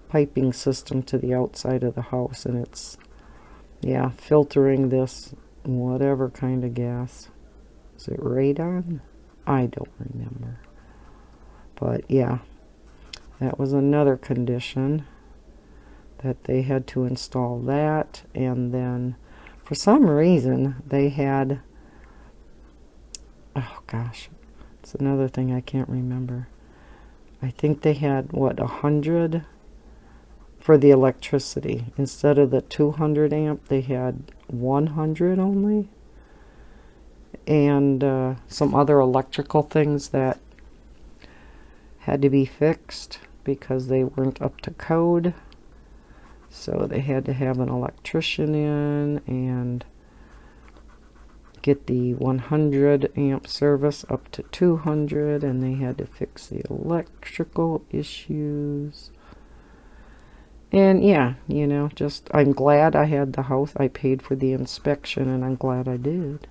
piping system to the outside of the house, and it's, filtering this whatever kind of gas. Is it radon? I don't remember. But yeah, that was another condition, that they had to install that. And then for some reason they had, oh gosh, it's another thing I can't remember. I think they had 100 for the electricity. Instead of the 200 amp, they had 100 only. And some other electrical things that had to be fixed because they weren't up to code. So they had to have an electrician in and get the 100 amp service up to 200, and they had to fix the electrical issues. And yeah, just, I'm glad I had the house. I paid for the inspection, and I'm glad I did.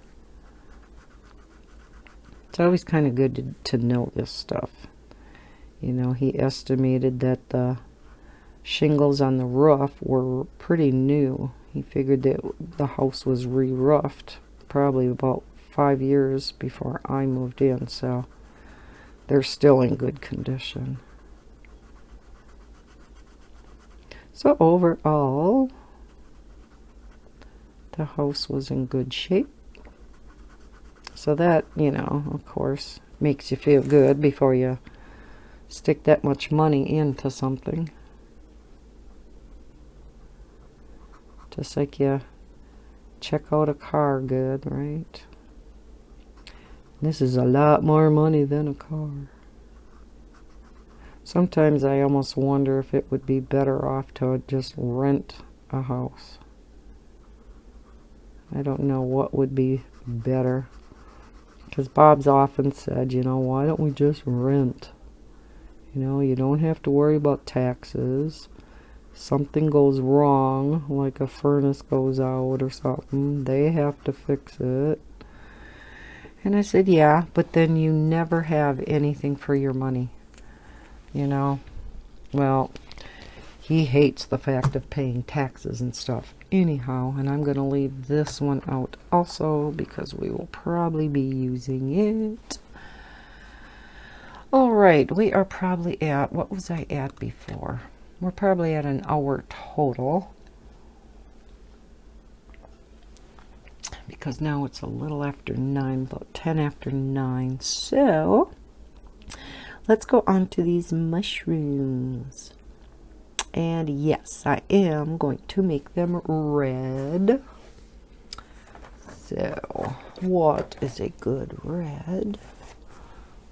It's always kind of good to know this stuff. He estimated that the shingles on the roof were pretty new. He figured that the house was re-roofed probably about 5 years before I moved in, so they're still in good condition. So overall, the house was in good shape. So that, you know, of course, makes you feel good before you stick that much money into something. Just like you check out a car good, right? This is a lot more money than a car. Sometimes I almost wonder if it would be better off to just rent a house. I don't know what would be better. Because Bob's often said, you know, why don't we just rent? You know, you don't have to worry about taxes. Something goes wrong, like a furnace goes out or something, they have to fix it. And I said, yeah, but then you never have anything for your money. You know, well, he hates the fact of paying taxes and stuff anyhow, and I'm going to leave this one out also because we will probably be using it. All right, we are probably at, what was I at before? We're probably at an hour total, because now it's a little after 9, about 10 after 9. So let's go on to these mushrooms. And yes, I am going to make them red. So what is a good red?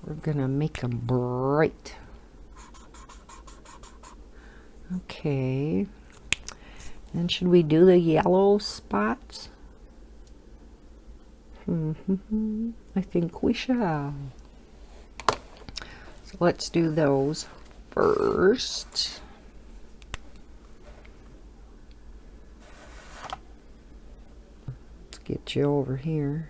We're gonna make them bright. Okay. And should we do the yellow spots? I think we shall. So let's do those first. Let's get you over here.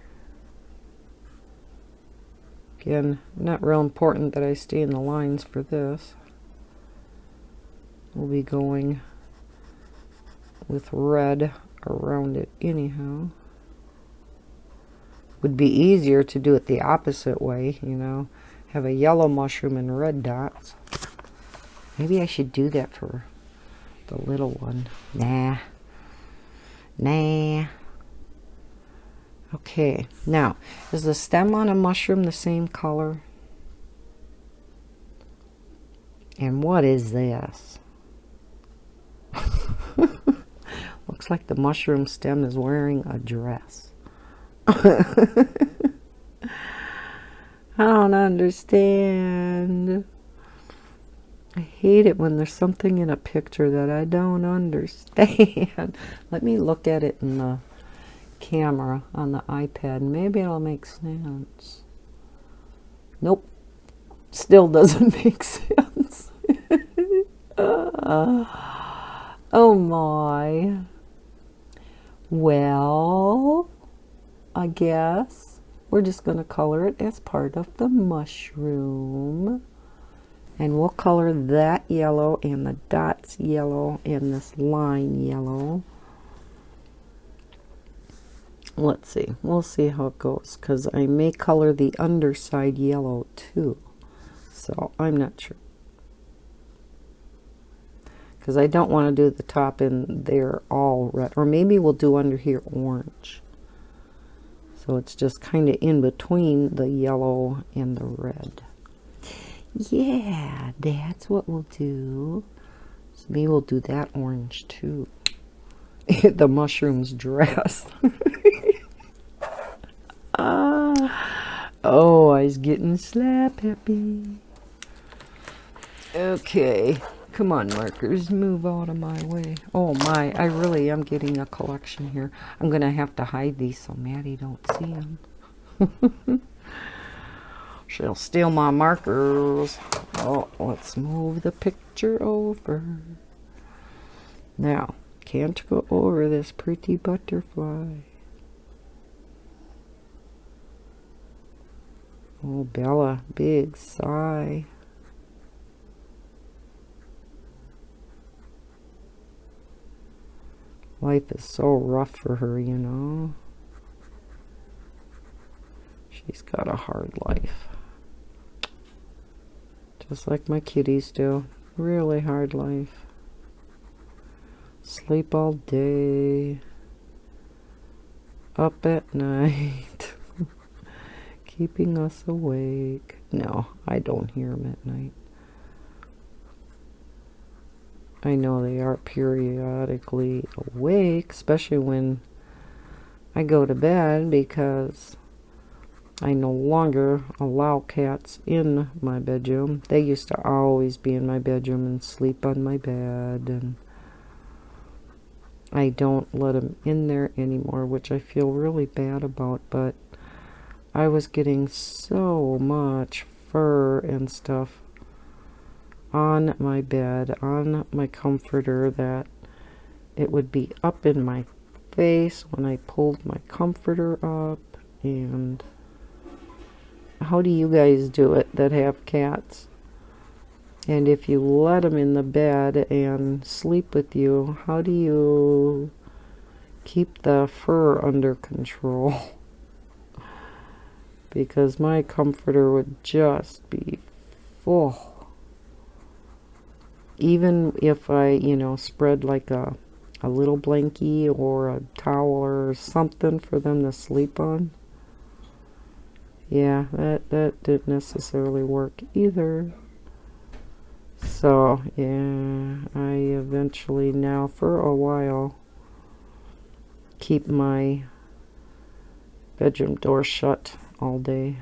Again, not real important that I stay in the lines for this. We'll be going with red around it anyhow. Would be easier to do it the opposite way, you know. Have a yellow mushroom and red dots. Maybe I should do that for the little one. Nah. Okay, now, is the stem on a mushroom the same color? And what is this? Looks like the mushroom stem is wearing a dress. I don't understand. I hate it when there's something in a picture that I don't understand. Let me look at it in the camera on the iPad. Maybe it'll make sense. Nope. Still doesn't make sense. Oh my. Well, I guess we're just going to color it as part of the mushroom. And we'll color that yellow and the dots yellow and this line yellow. Let's see. We'll see how it goes, because I may color the underside yellow too. So I'm not sure. Because I don't want to do the top in there all red. Or maybe we'll do under here orange. So it's just kind of in between the yellow and the red. Yeah, that's what we'll do. So maybe we'll do that orange too. The mushroom's dress. Oh, I was getting slap happy. Okay. Come on, markers, move out of my way. Oh my, I really am getting a collection here. I'm going to have to hide these so Maddie don't see them. She'll steal my markers. Oh, let's move the picture over. Now, can't go over this pretty butterfly. Oh, Bella, big sigh. Life is so rough for her, you know. She's got a hard life. Just like my kitties do. Really hard life. Sleep all day. Up at night. keeping us awake. No, I don't hear them at night. I know they are periodically awake, especially when I go to bed, because I no longer allow cats in my bedroom. They used to always be in my bedroom and sleep on my bed, and I don't let them in there anymore, which I feel really bad about, but I was getting so much fur and stuff on my bed, on my comforter, that it would be up in my face when I pulled my comforter up. And how do you guys do it that have cats? And if you let them in the bed and sleep with you, how do you keep the fur under control? Because my comforter would just be full. Even if I, you know, spread like a little blankie or a towel or something for them to sleep on. Yeah, that didn't necessarily work either. So, yeah, I eventually now, for a while, keep my bedroom door shut all day.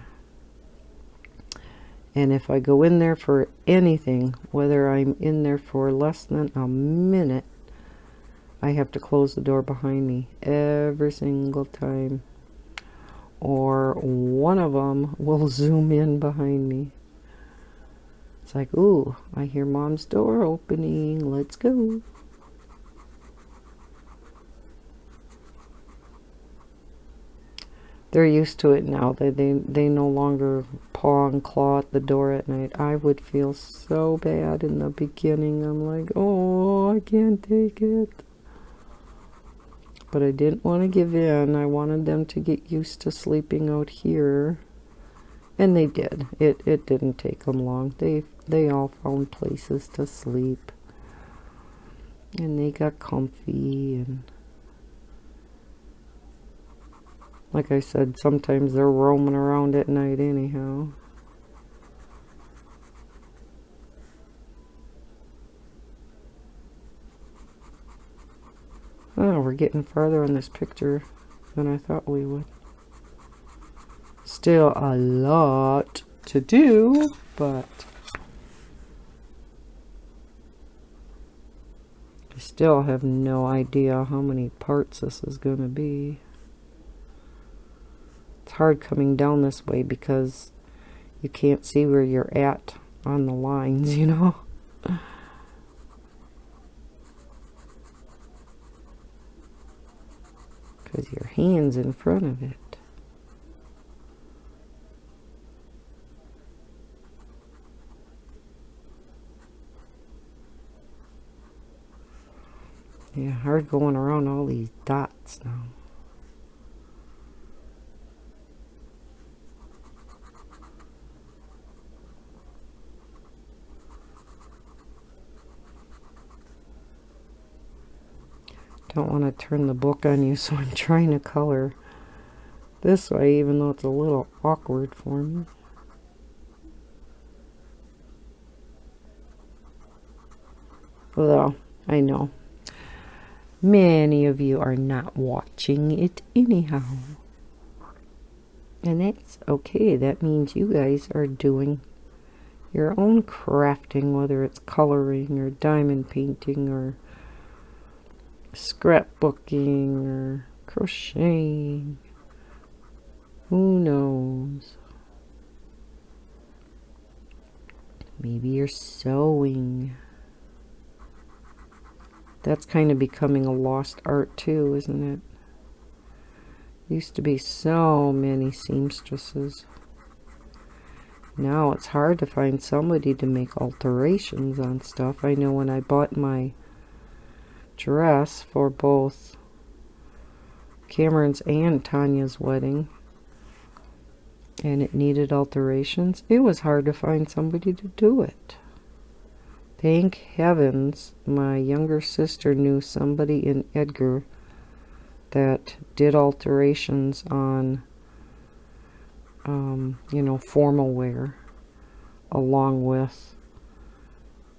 And if I go in there for anything, whether I'm in there for less than a minute, I have to close the door behind me every single time. Or one of them will zoom in behind me. It's like, ooh, I hear Mom's door opening. Let's go. They're used to it now. They no longer paw and claw at the door at night. I would feel so bad in the beginning. I'm like, oh, I can't take it. But I didn't want to give in. I wanted them to get used to sleeping out here. And they did. It didn't take them long. They all found places to sleep. And they got comfy, and like I said, sometimes they're roaming around at night anyhow. Oh, we're getting farther on this picture than I thought we would. Still a lot to do, but I still have no idea how many parts this is going to be. It's hard coming down this way because you can't see where you're at on the lines, you know. Because your hand's in front of it. Yeah, hard going around all these dots now. Don't want to turn the book on you, so I'm trying to color this way, even though it's a little awkward for me. Although, I know many of you are not watching it anyhow. And that's okay. That means you guys are doing your own crafting, whether it's coloring or diamond painting or scrapbooking or crocheting. Who knows? Maybe you're sewing. That's kind of becoming a lost art too, isn't it? Used to be so many seamstresses. Now it's hard to find somebody to make alterations on stuff. I know when I bought my dress for both Cameron's and Tanya's wedding, and it needed alterations, it was hard to find somebody to do it. Thank heavens my younger sister knew somebody in Edgar that did alterations on you know, formal wear, along with,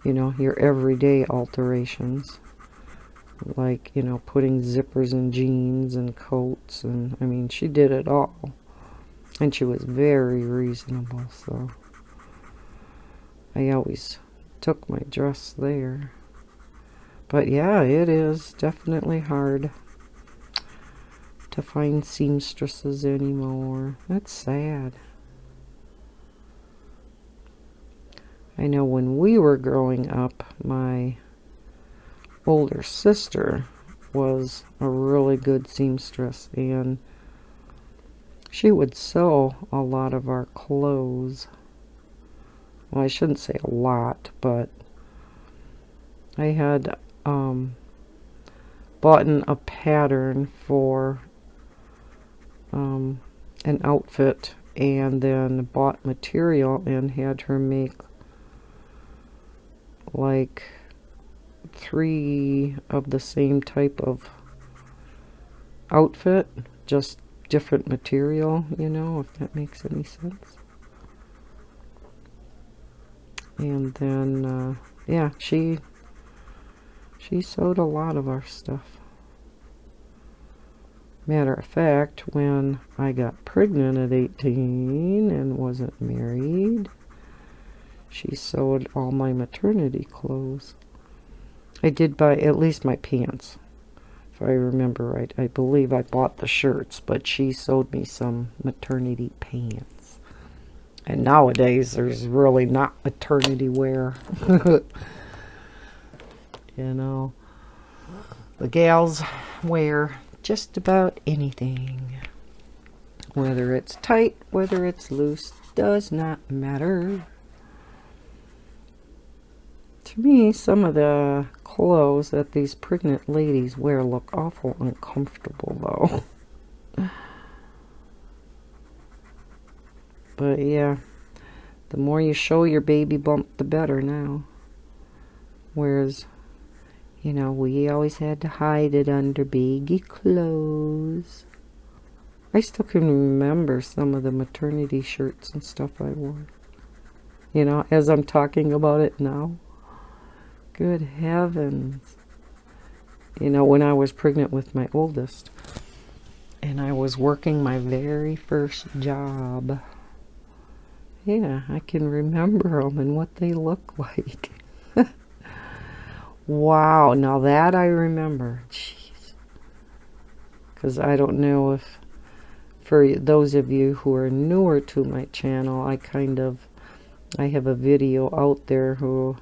you know, your everyday alterations, like, you know, putting zippers in jeans and coats, and I mean, she did it all, and she was very reasonable, so I always took my dress there. But yeah, it is definitely hard to find seamstresses anymore. That's sad. I know when we were growing up, my older sister was a really good seamstress, and she would sew a lot of our clothes. Well, I shouldn't say a lot, but I had bought a pattern for an outfit, and then bought material and had her make like 3 of the same type of outfit, just different material, you know, if that makes any sense. And then yeah, she sewed a lot of our stuff. Matter of fact, when I got pregnant at 18 and wasn't married, she sewed all my maternity clothes. I did buy at least my pants, if I remember right. I believe I bought the shirts, but she sewed me some maternity pants. And nowadays, there's really not maternity wear. You know, the gals wear just about anything. Whether it's tight, whether it's loose, does not matter. To me, some of the clothes that these pregnant ladies wear look awful uncomfortable, though. But yeah, the more you show your baby bump, the better now. Whereas, you know, we always had to hide it under baggy clothes. I still can remember some of the maternity shirts and stuff I wore. You know, as I'm talking about it now. Good heavens. You know, when I was pregnant with my oldest, and I was working my very first job. Yeah, I can remember them and what they look like. Wow, now that I remember. Jeez. Because I don't know if, for those of you who are newer to my channel, I have a video out there who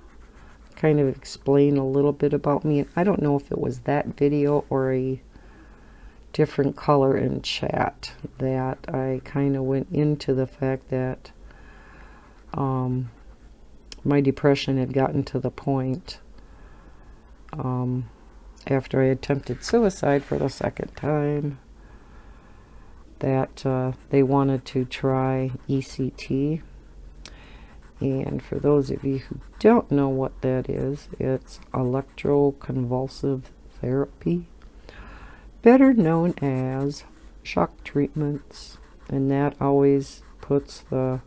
kind of explain a little bit about me. And I don't know if it was that video or a different color in chat that I kind of went into the fact that my depression had gotten to the point after I attempted suicide for the second time that they wanted to try ECT. And for those of you who don't know what that is, it's electroconvulsive therapy, better known as shock treatments. And that always puts the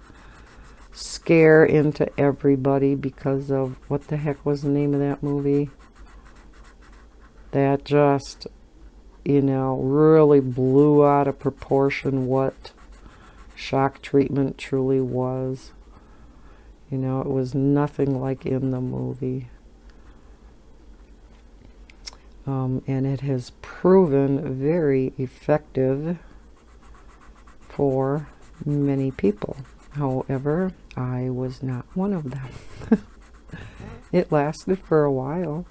scare into everybody because of, what the heck was the name of that movie? That just, you know, really blew out of proportion what shock treatment truly was. You know, it was nothing like in the movie. And it has proven very effective for many people. However, I was not one of them. It lasted for a while.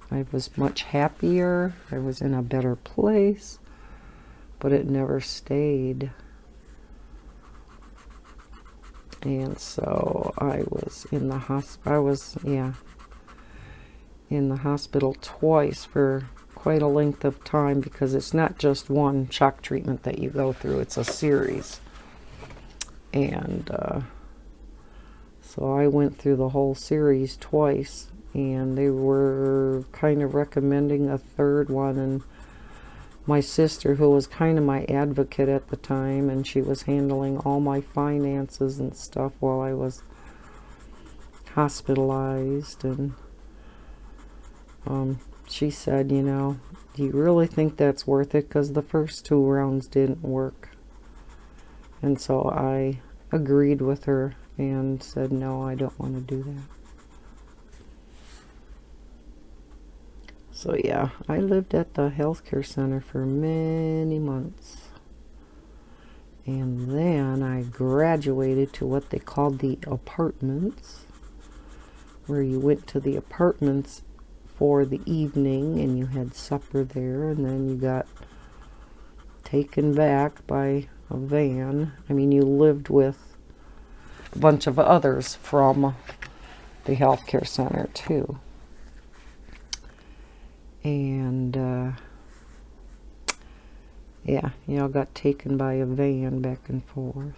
I was much happier. I was in a better place. But it never stayed. And so I was in the hospital twice for quite a length of time, because it's not just one shock treatment that you go through, it's a series. And so I went through the whole series twice, and they were kind of recommending a third one, and my sister, who was kind of my advocate at the time, and she was handling all my finances and stuff while I was hospitalized. And she said, you know, do you really think that's worth it? Because the first 2 rounds didn't work. And so I agreed with her and said, no, I don't want to do that. So yeah, I lived at the healthcare center for many months. And then I graduated to what they called the apartments, where you went to the apartments for the evening and you had supper there, and then you got taken back by a van. I mean, you lived with a bunch of others from the healthcare center too. And yeah, you all got taken by a van back and forth.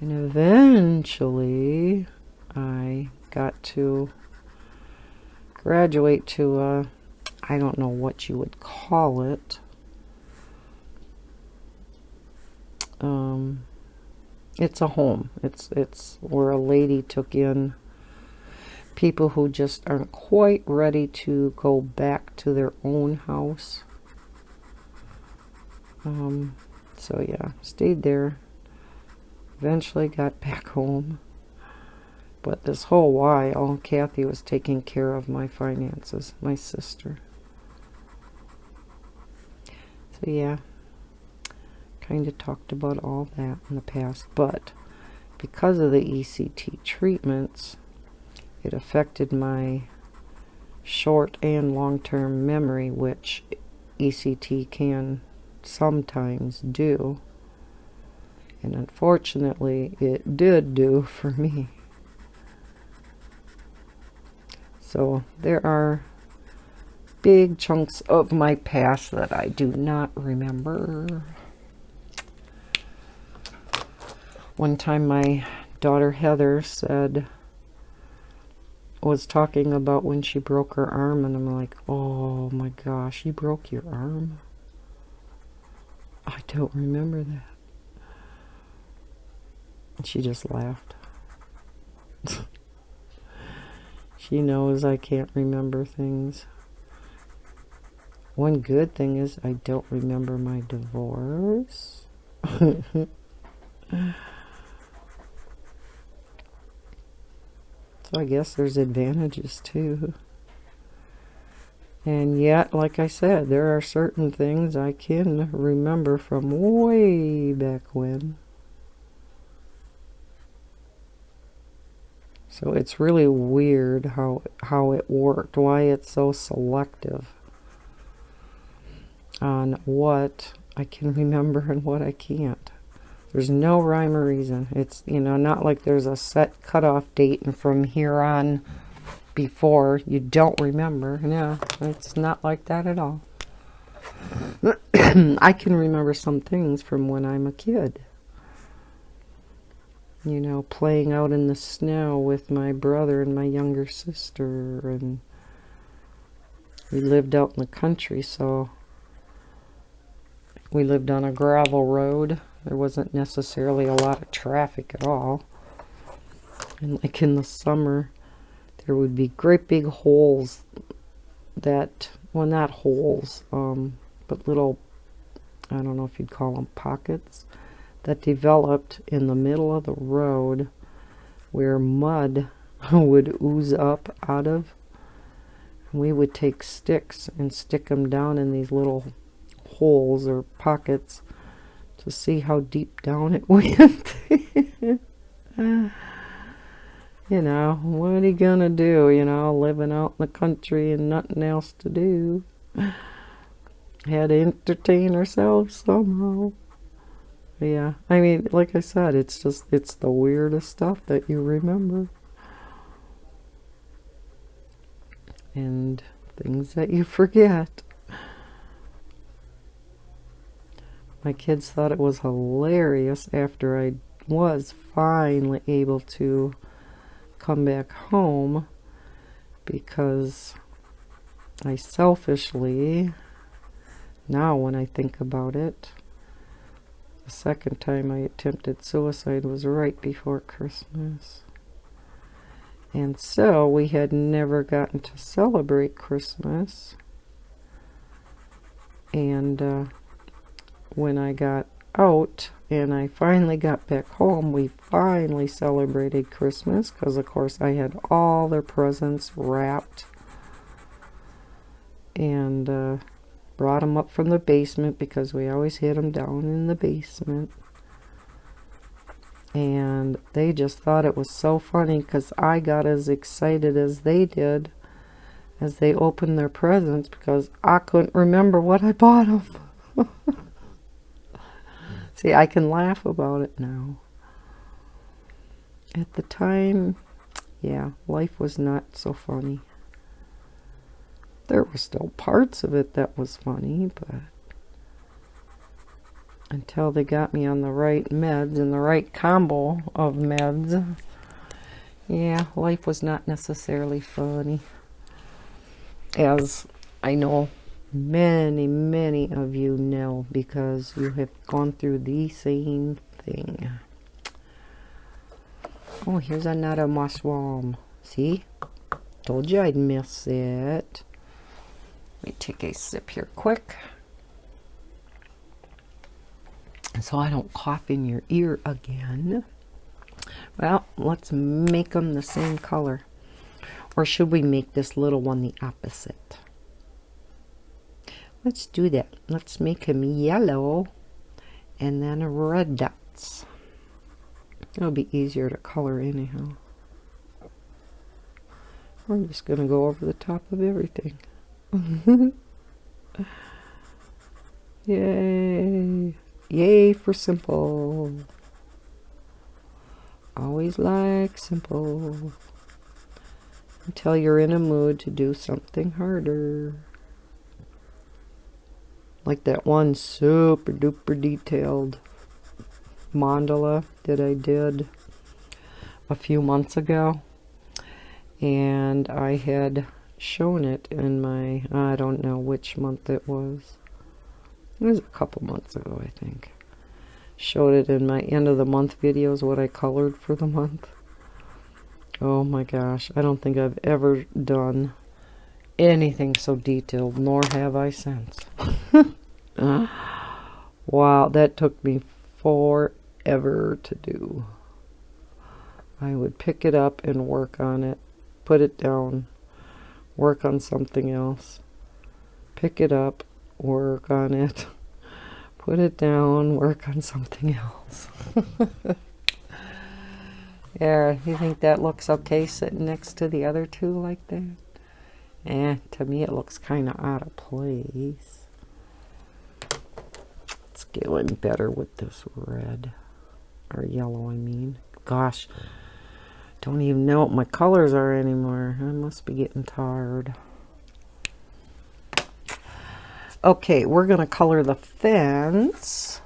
And eventually I got to graduate to I don't know what you would call it. It's a home. It's where a lady took in people who just aren't quite ready to go back to their own house. So yeah, stayed there. Eventually got back home. But this whole while, Kathy was taking care of my finances, my sister. So yeah, kind of talked about all that in the past. But because of the ECT treatments, it affected my short and long-term memory, which ECT can sometimes do. And unfortunately, it did do for me. So there are big chunks of my past that I do not remember. One time my daughter Heather was talking about when she broke her arm, and I'm like, oh my gosh, you broke your arm? I don't remember that. And she just laughed. She knows I can't remember things. One good thing is I don't remember my divorce. So I guess there's advantages too. And yet, like I said, there are certain things I can remember from way back when. So it's really weird how it worked, why it's so selective on what I can remember and what I can't. There's no rhyme or reason. It's, you know, not like there's a set cutoff date and from here on before you don't remember. No, it's not like that at all. I can remember some things from when I'm a kid. You know, playing out in the snow with my brother and my younger sister, and we lived out in the country, so we lived on a gravel road. There wasn't necessarily a lot of traffic at all. And like in the summer, there would be great big holes that, well, not holes, but little, I don't know if you'd call them pockets, that developed in the middle of the road where mud would ooze up out of. We would take sticks and stick them down in these little holes or pockets to see how deep down it went. You know, what are you gonna do, you know, living out in the country and nothing else to do. Had to entertain ourselves somehow. Yeah, I mean, like I said, it's the weirdest stuff that you remember. And things that you forget. My kids thought it was hilarious after I was finally able to come back home, because I selfishly Now when I think about it, the second time I attempted suicide was right before Christmas. And so we had never gotten to celebrate Christmas. And when I got out and I finally got back home, we finally celebrated Christmas because, of course, I had all their presents wrapped and brought them up from the basement because we always hid them down in the basement. And they just thought it was so funny because I got as excited as they did as they opened their presents because I couldn't remember what I bought them. See, I can laugh about it now. At the time, yeah, life was not so funny. There were still parts of it that was funny, but until they got me on the right meds and the right combo of meds, yeah, life was not necessarily funny. As I know many, many of you know because you have gone through the same thing. Oh, here's another mushroom. See? Told you I'd miss it. Let me take a sip here quick, so I don't cough in your ear again. Well, let's make them the same color. Or should we make this little one the opposite? Let's do that. Let's make him yellow and then red dots. It'll be easier to color anyhow. We're just going to go over the top of everything. Yay! Yay for simple. Always like simple. Until you're in a mood to do something harder. Like that one super duper detailed mandala that I did a few months ago. And I had shown it in my, I don't know which month it was. It was a couple months ago, I think. Showed it in my end of the month videos, what I colored for the month. Oh my gosh, I don't think I've ever done anything so detailed, nor have I since. Wow, that took me forever to do. I would pick it up and work on it, put it down, work on something else, pick it up, work on it, put it down, work on something else. Yeah, you think that looks okay sitting next to the other two like that? To me it looks kind of out of place. It's going better with this red, or yellow I mean. Gosh, don't even know what my colors are anymore. I must be getting tired. Okay, we're going to color the fence.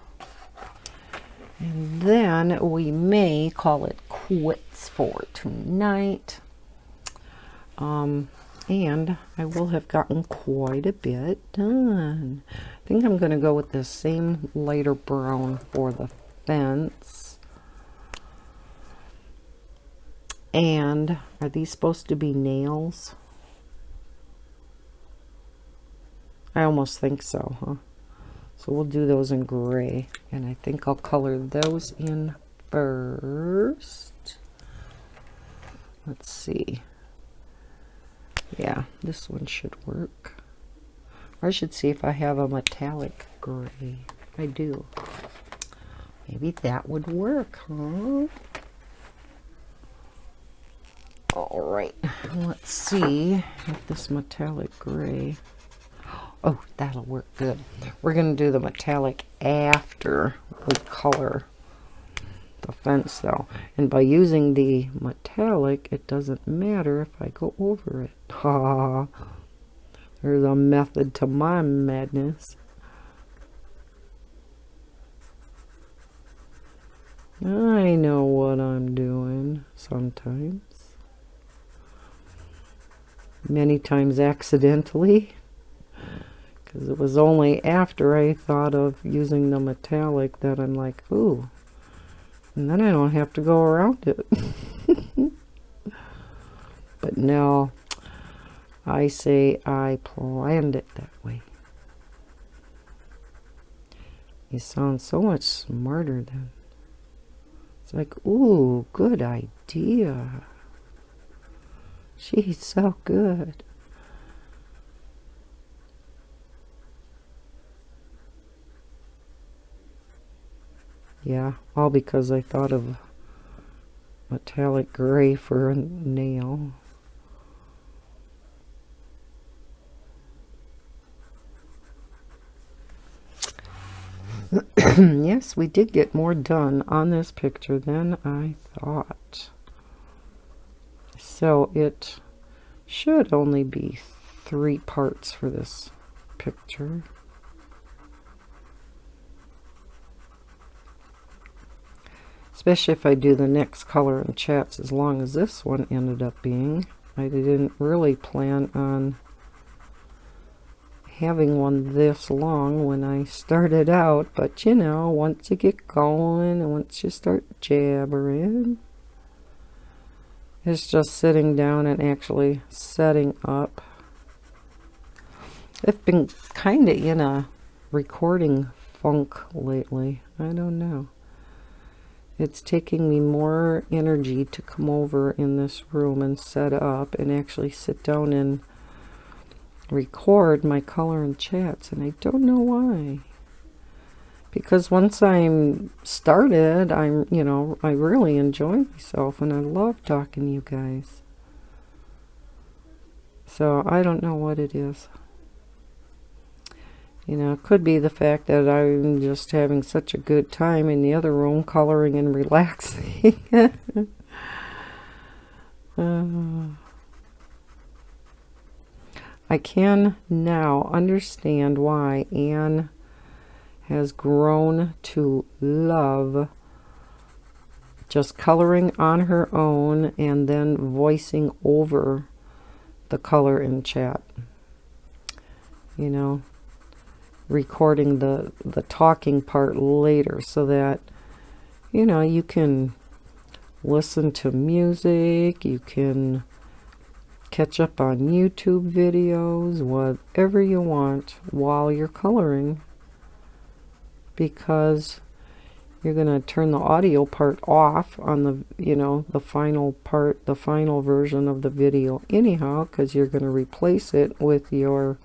And then we may call it quits for tonight. And I will have gotten quite a bit done. I think I'm going to go with the same lighter brown for the fence. And are these supposed to be nails? I almost think so, huh? So we'll do those in gray. And I think I'll color those in first. Let's see. Yeah, this one should work. Or I should see if I have a metallic gray. I do. Maybe that would work, huh? Alright, let's see if this metallic gray... Oh, that'll work good. We're going to do the metallic after we color the fence, though. And by using the metallic, it doesn't matter if I go over it. Ha! There's a method to my madness. I know what I'm doing sometimes. Many times accidentally. Because it was only after I thought of using the metallic that I'm like, ooh, and then I don't have to go around it. But no, I say I planned it that way. You sound so much smarter then. It's like, ooh, good idea. She's so good. Yeah, all because I thought of metallic gray for a nail. Yes, we did get more done on this picture than I thought. So it should only be 3 parts for this picture. Especially if I do the next color and chats as long as this one ended up being. I didn't really plan on having one this long when I started out, but you know, once you get going and once you start jabbering, it's just sitting down and actually setting up. I've been kind of in a recording funk lately. I don't know. It's taking me more energy to come over in this room and set up and actually sit down and record my color and chats, and I don't know why. Because once I'm started, you know, I really enjoy myself and I love talking to you guys. So I don't know what it is. You know, it could be the fact that I'm just having such a good time in the other room coloring and relaxing. I can now understand why Anne has grown to love just coloring on her own and then voicing over the color in chat. You know, recording the talking part later so that, you know, you can listen to music, you can catch up on YouTube videos, whatever you want while you're coloring, because you're going to turn the audio part off on the, you know, the final part, the final version of the video anyhow, because you're going to replace it with your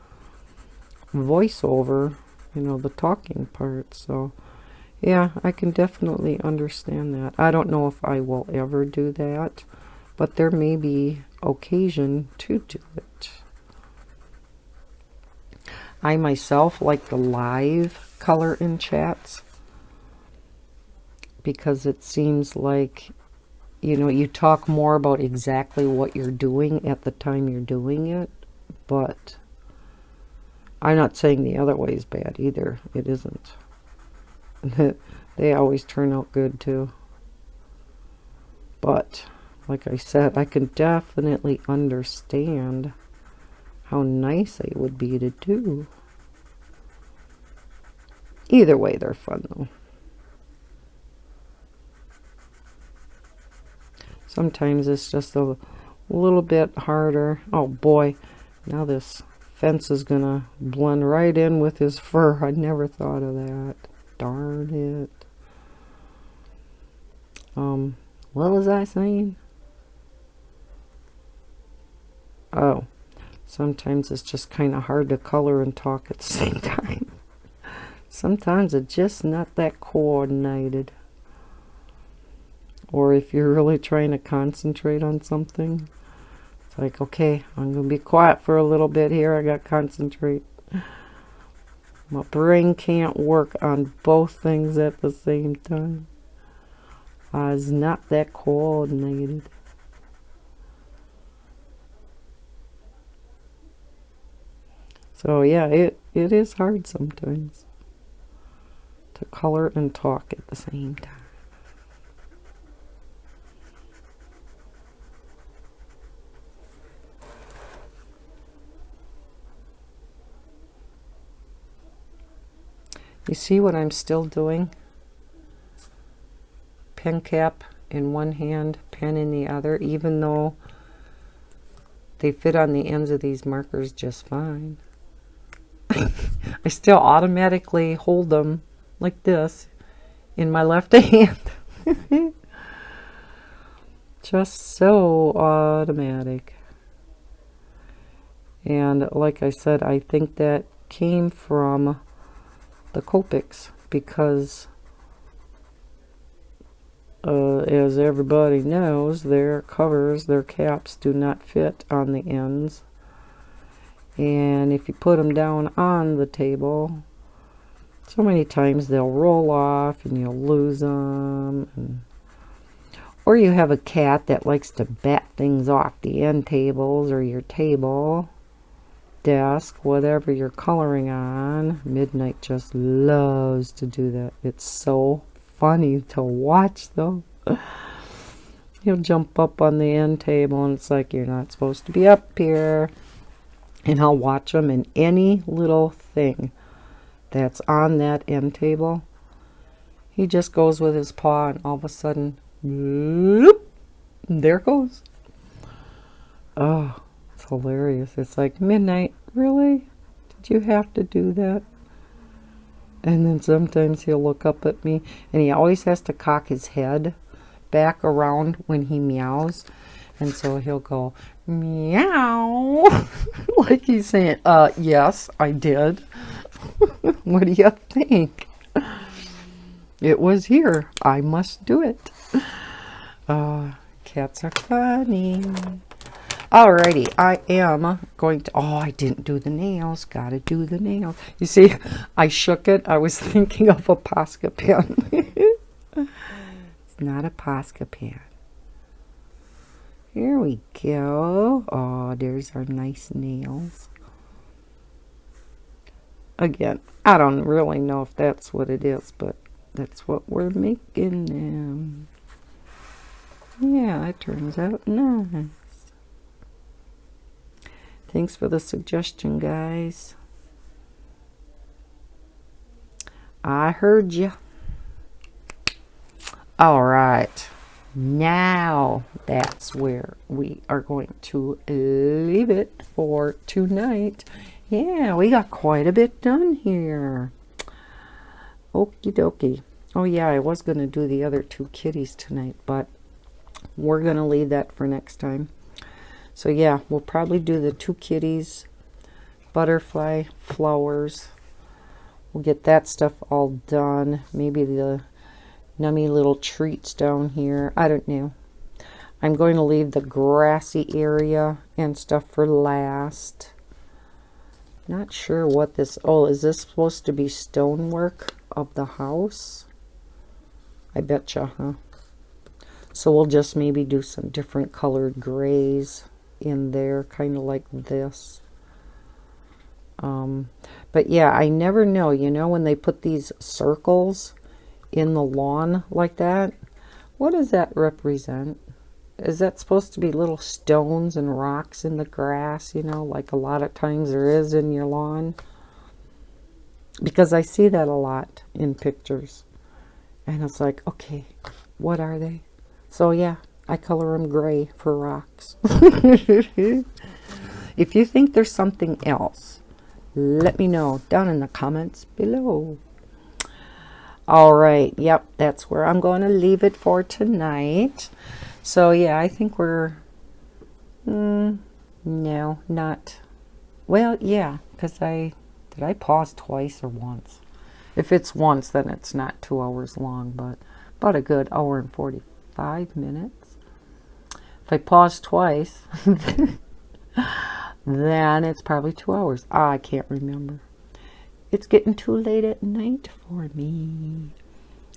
voiceover, you know, the talking part. So yeah, I can definitely understand that. I don't know if I will ever do that, but there may be occasion to do it. I myself like the live color in chats because it seems like, you know, you talk more about exactly what you're doing at the time you're doing it, but I'm not saying the other way is bad either. It isn't. They always turn out good too. But like I said, I can definitely understand how nice it would be to do. Either way, they're fun though. Sometimes it's just a little bit harder. Oh boy, now this fence is gonna blend right in with his fur. I never thought of that. Darn it. What was I saying? Oh, sometimes it's just kind of hard to color and talk at the same time. Sometimes it's just not that coordinated. Or if you're really trying to concentrate on something, it's like, okay, I'm going to be quiet for a little bit here. I got to concentrate. My brain can't work on both things at the same time. It's not that coordinated. So yeah, it is hard sometimes to color and talk at the same time. You see what I'm still doing? Pen cap in one hand, pen in the other, even though they fit on the ends of these markers just fine. I still automatically hold them like this in my left hand. Just so automatic. And like I said, I think that came from the Copics because as everybody knows, their covers, their caps do not fit on the ends. And if you put them down on the table, so many times they'll roll off and you'll lose them. Or you have a cat that likes to bat things off the end tables or your table, desk, whatever you're coloring on. Midnight just loves to do that. It's so funny to watch though. He'll jump up on the end table and it's like, you're not supposed to be up here. And I'll watch him, and any little thing that's on that end table, he just goes with his paw and all of a sudden, whoop, there it goes. Oh, it's hilarious. It's like, Midnight, really? Did you have to do that? And then sometimes he'll look up at me, and he always has to cock his head back around when he meows. And so he'll go, meow, like he's saying, yes, I did. What do you think? It was here. I must do it. Cats are funny. Alrighty, I am going to, oh, I didn't do the nails. Gotta do the nails. You see, I shook it. I was thinking of a Posca pen. It's not a Posca pen. Here we go. Oh, there's our nice nails. Again, I don't really know if that's what it is, but that's what we're making them. Yeah, it turns out nice. Thanks for the suggestion, guys. I heard you. All right. Now that's where we are going to leave it for tonight. Yeah, we got quite a bit done here. Okie dokie. Oh yeah, I was going to do the other two kitties tonight, but we're going to leave that for next time. So yeah, we'll probably do the two kitties, butterfly, flowers. We'll get that stuff all done. Maybe the nummy little treats down here. I don't know. I'm going to leave the grassy area and stuff for last. Not sure what this, oh, is this supposed to be stonework of the house? I betcha, huh? So we'll just maybe do some different colored grays in there, kind of like this. But yeah, I never know, you know, when they put these circles in the lawn like that, what does that represent? Is that supposed to be little stones and rocks in the grass, you know, like a lot of times there is in your lawn? Because I see that a lot in pictures. And it's like, okay, what are they? So yeah, I color them gray for rocks. If you think there's something else, let me know down in the comments below. All right, yep, that's where I'm going to leave it for tonight. So yeah, I think we're, no, not, well, yeah, because did I pause twice or once? If it's once, then it's not 2 hours long, but about a good hour and 45 minutes. If I pause twice, then it's probably 2 hours. I can't remember. It's getting too late at night for me.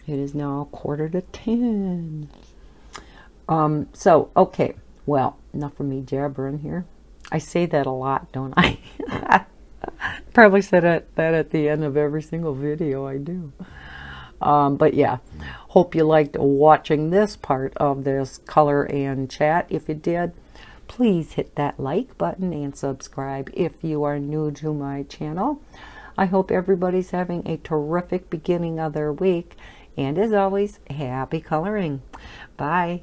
It is now 9:45. So, okay. Well, enough of me jabbering here. I say that a lot, don't I? Probably said that at the end of every single video I do. But yeah, hope you liked watching this part of this color and chat. If you did, please hit that like button and subscribe if you are new to my channel. I hope everybody's having a terrific beginning of their week. And as always, happy coloring. Bye.